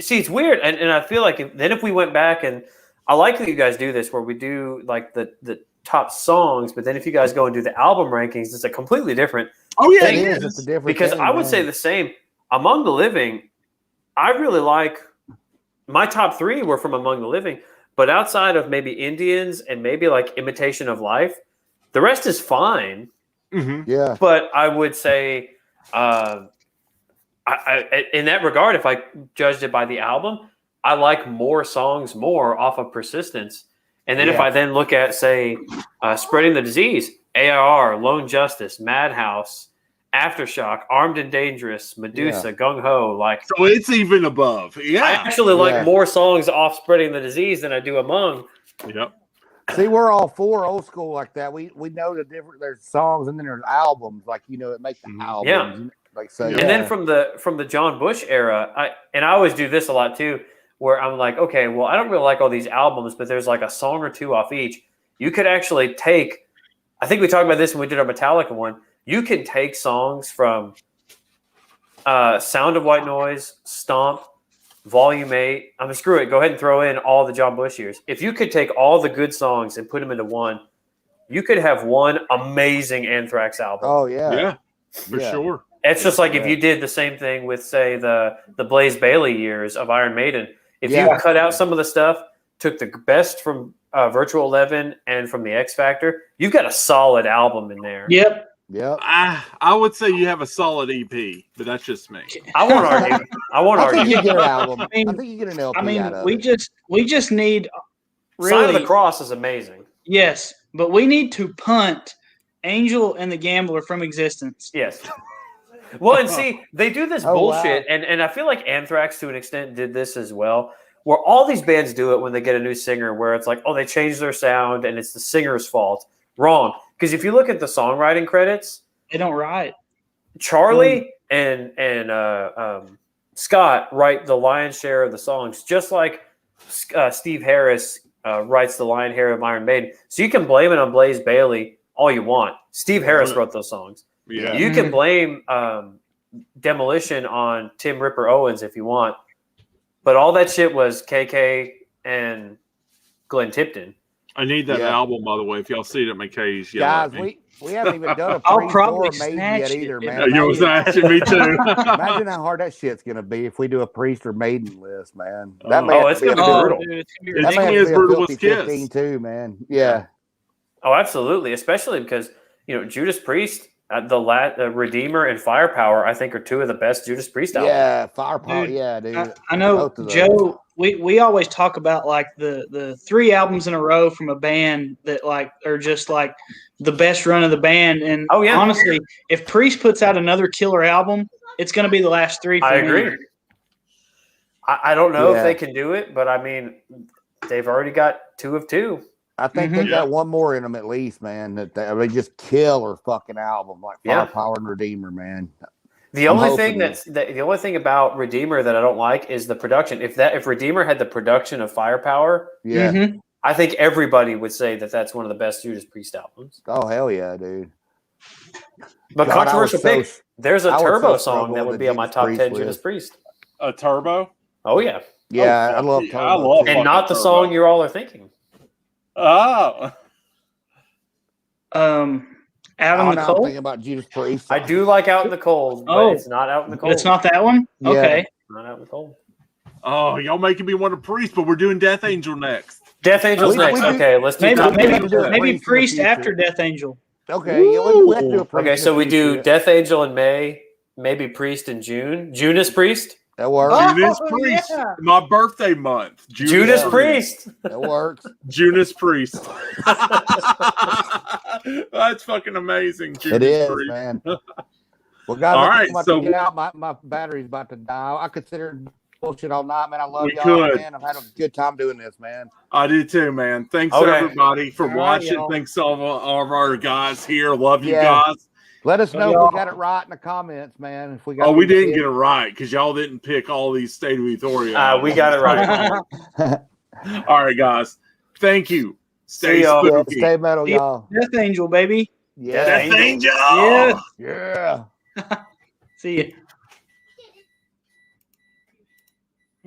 See, it's weird, and I feel like if we went back and I like that you guys do this, where we do like the top songs, but then if you guys go and do the album rankings, it's a completely different. Oh yeah, thing. it is. It's a different because thing, I would say the same. Among the Living, I really like my top 3 were from Among the Living, but outside of maybe Indians and maybe like Imitation of Life, the rest is fine. Mm-hmm. Yeah, but I would say, I in that regard, if I judged it by the album, I like more songs more off of Persistence. And then if I then look at, say, Spreading the Disease, ARR, Lone Justice, Madhouse, Aftershock, Armed and Dangerous, Medusa, Gung Ho, so it's even above. Yeah, I actually like more songs off Spreading the Disease than I do Among. Yep. See, we're all 4 old school like that. We know the different. There's songs and then there's albums. Like it makes the albums. Yeah. Like so. And then from the John Bush era, I always do this a lot too, where I'm like, okay, well, I don't really like all these albums, but there's like a song or 2 off each. You could actually take. I think we talked about this when we did our Metallica one. You can take songs from Sound of White Noise, Stomp, Volume 8. Screw it. Go ahead and throw in all the John Bush years. If you could take all the good songs and put them into one, you could have one amazing Anthrax album. Oh, yeah. Yeah, for sure. It's just like if you did the same thing with, say, the Blaze Bayley years of Iron Maiden. If you cut out some of the stuff, took the best from Virtual 11 and from the X Factor, you've got a solid album in there. Yep. I would say you have a solid EP, but that's just me. I won't argue. I think you get an album. I think you get an LP. We just need Sign of the Cross is amazing. Yes, but we need to punt Angel and the Gambler from existence. Yes. Well, and see, they do this bullshit, and I feel like Anthrax to an extent did this as well, where all these bands do it when they get a new singer, where it's like, oh, they changed their sound and it's the singer's fault. Wrong. Because if you look at the songwriting credits, they don't write. Charlie and Scott write the lion's share of the songs, just like Steve Harris writes the lion's share of Iron Maiden. So you can blame it on Blaze Bayley all you want. Steve Harris wrote those songs. Yeah. You can blame Demolition on Tim Ripper Owens if you want, but all that shit was KK and Glenn Tipton. I need that album, by the way. If y'all see it at McKay's, guys, we haven't even done a I'll probably Priest or Maiden snatch yet it. either, man. You was asking me too. Imagine how hard that shit's gonna be if we do a Priest or Maiden list, man. It's gonna be brutal. It's gonna be as brutal as Kiss too, man. Yeah. Oh, absolutely. Especially because Judas Priest, the Redeemer and Firepower, I think are two of the best Judas Priest albums. Yeah, Firepower. Dude. I know, Joe. We always talk about like the 3 albums in a row from a band that like are just like the best run of the band. And honestly, if Priest puts out another killer album, it's going to be the last 3. For I me. agree. I don't know if they can do it, but I mean, they've already got 2 of 2. I think they got one more in them at least, man. That they just killer fucking album like Firepower and Redeemer, man. The only thing about Redeemer that I don't like is the production. If Redeemer had the production of Firepower, I think everybody would say that that's one of the best Judas Priest albums. Oh hell yeah, dude! But controversial pick. There's a Turbo song that would be on my top 10 Judas Priest. A Turbo? Oh yeah. Yeah, I love Turbo. I love and not the Turbo. song you all are thinking. Oh. Out in the Cold. Thinking about Judas Priest. I do like Out in the Cold, but it's not Out in the Cold. It's not that one? Yeah. Okay. Not Out in the Cold. Oh, y'all making me want a Priest, but we're doing Death Angel next. Death Angel's next. Okay, let's do maybe Priest after Death Angel. Okay, we have to do a Priest. Okay, so we do Death Angel in May, maybe Priest in June. Judas Priest? That works. Judas Priest. Yeah. My birthday month. Judas Priest. That works. Judas Priest. That's fucking amazing. Judas It is, Priest. man. Well, guys, All I'm right, about so to get out. My battery's about to die. I considered bullshit all night, man. I love We y'all, could. man. I've had a good time doing this, man. I do too, man. Thanks everybody for watching. Thanks all of our guys here. Love you guys. Let us know if we got it right in the comments, man. If we got we didn't get it right because y'all didn't pick all these State of Euphoria. We got it right. All right, guys. Thank you. Stay spooky. Stay metal, y'all. Death Angel, baby. Yeah. Death Angel. Yeah. Yeah. See you.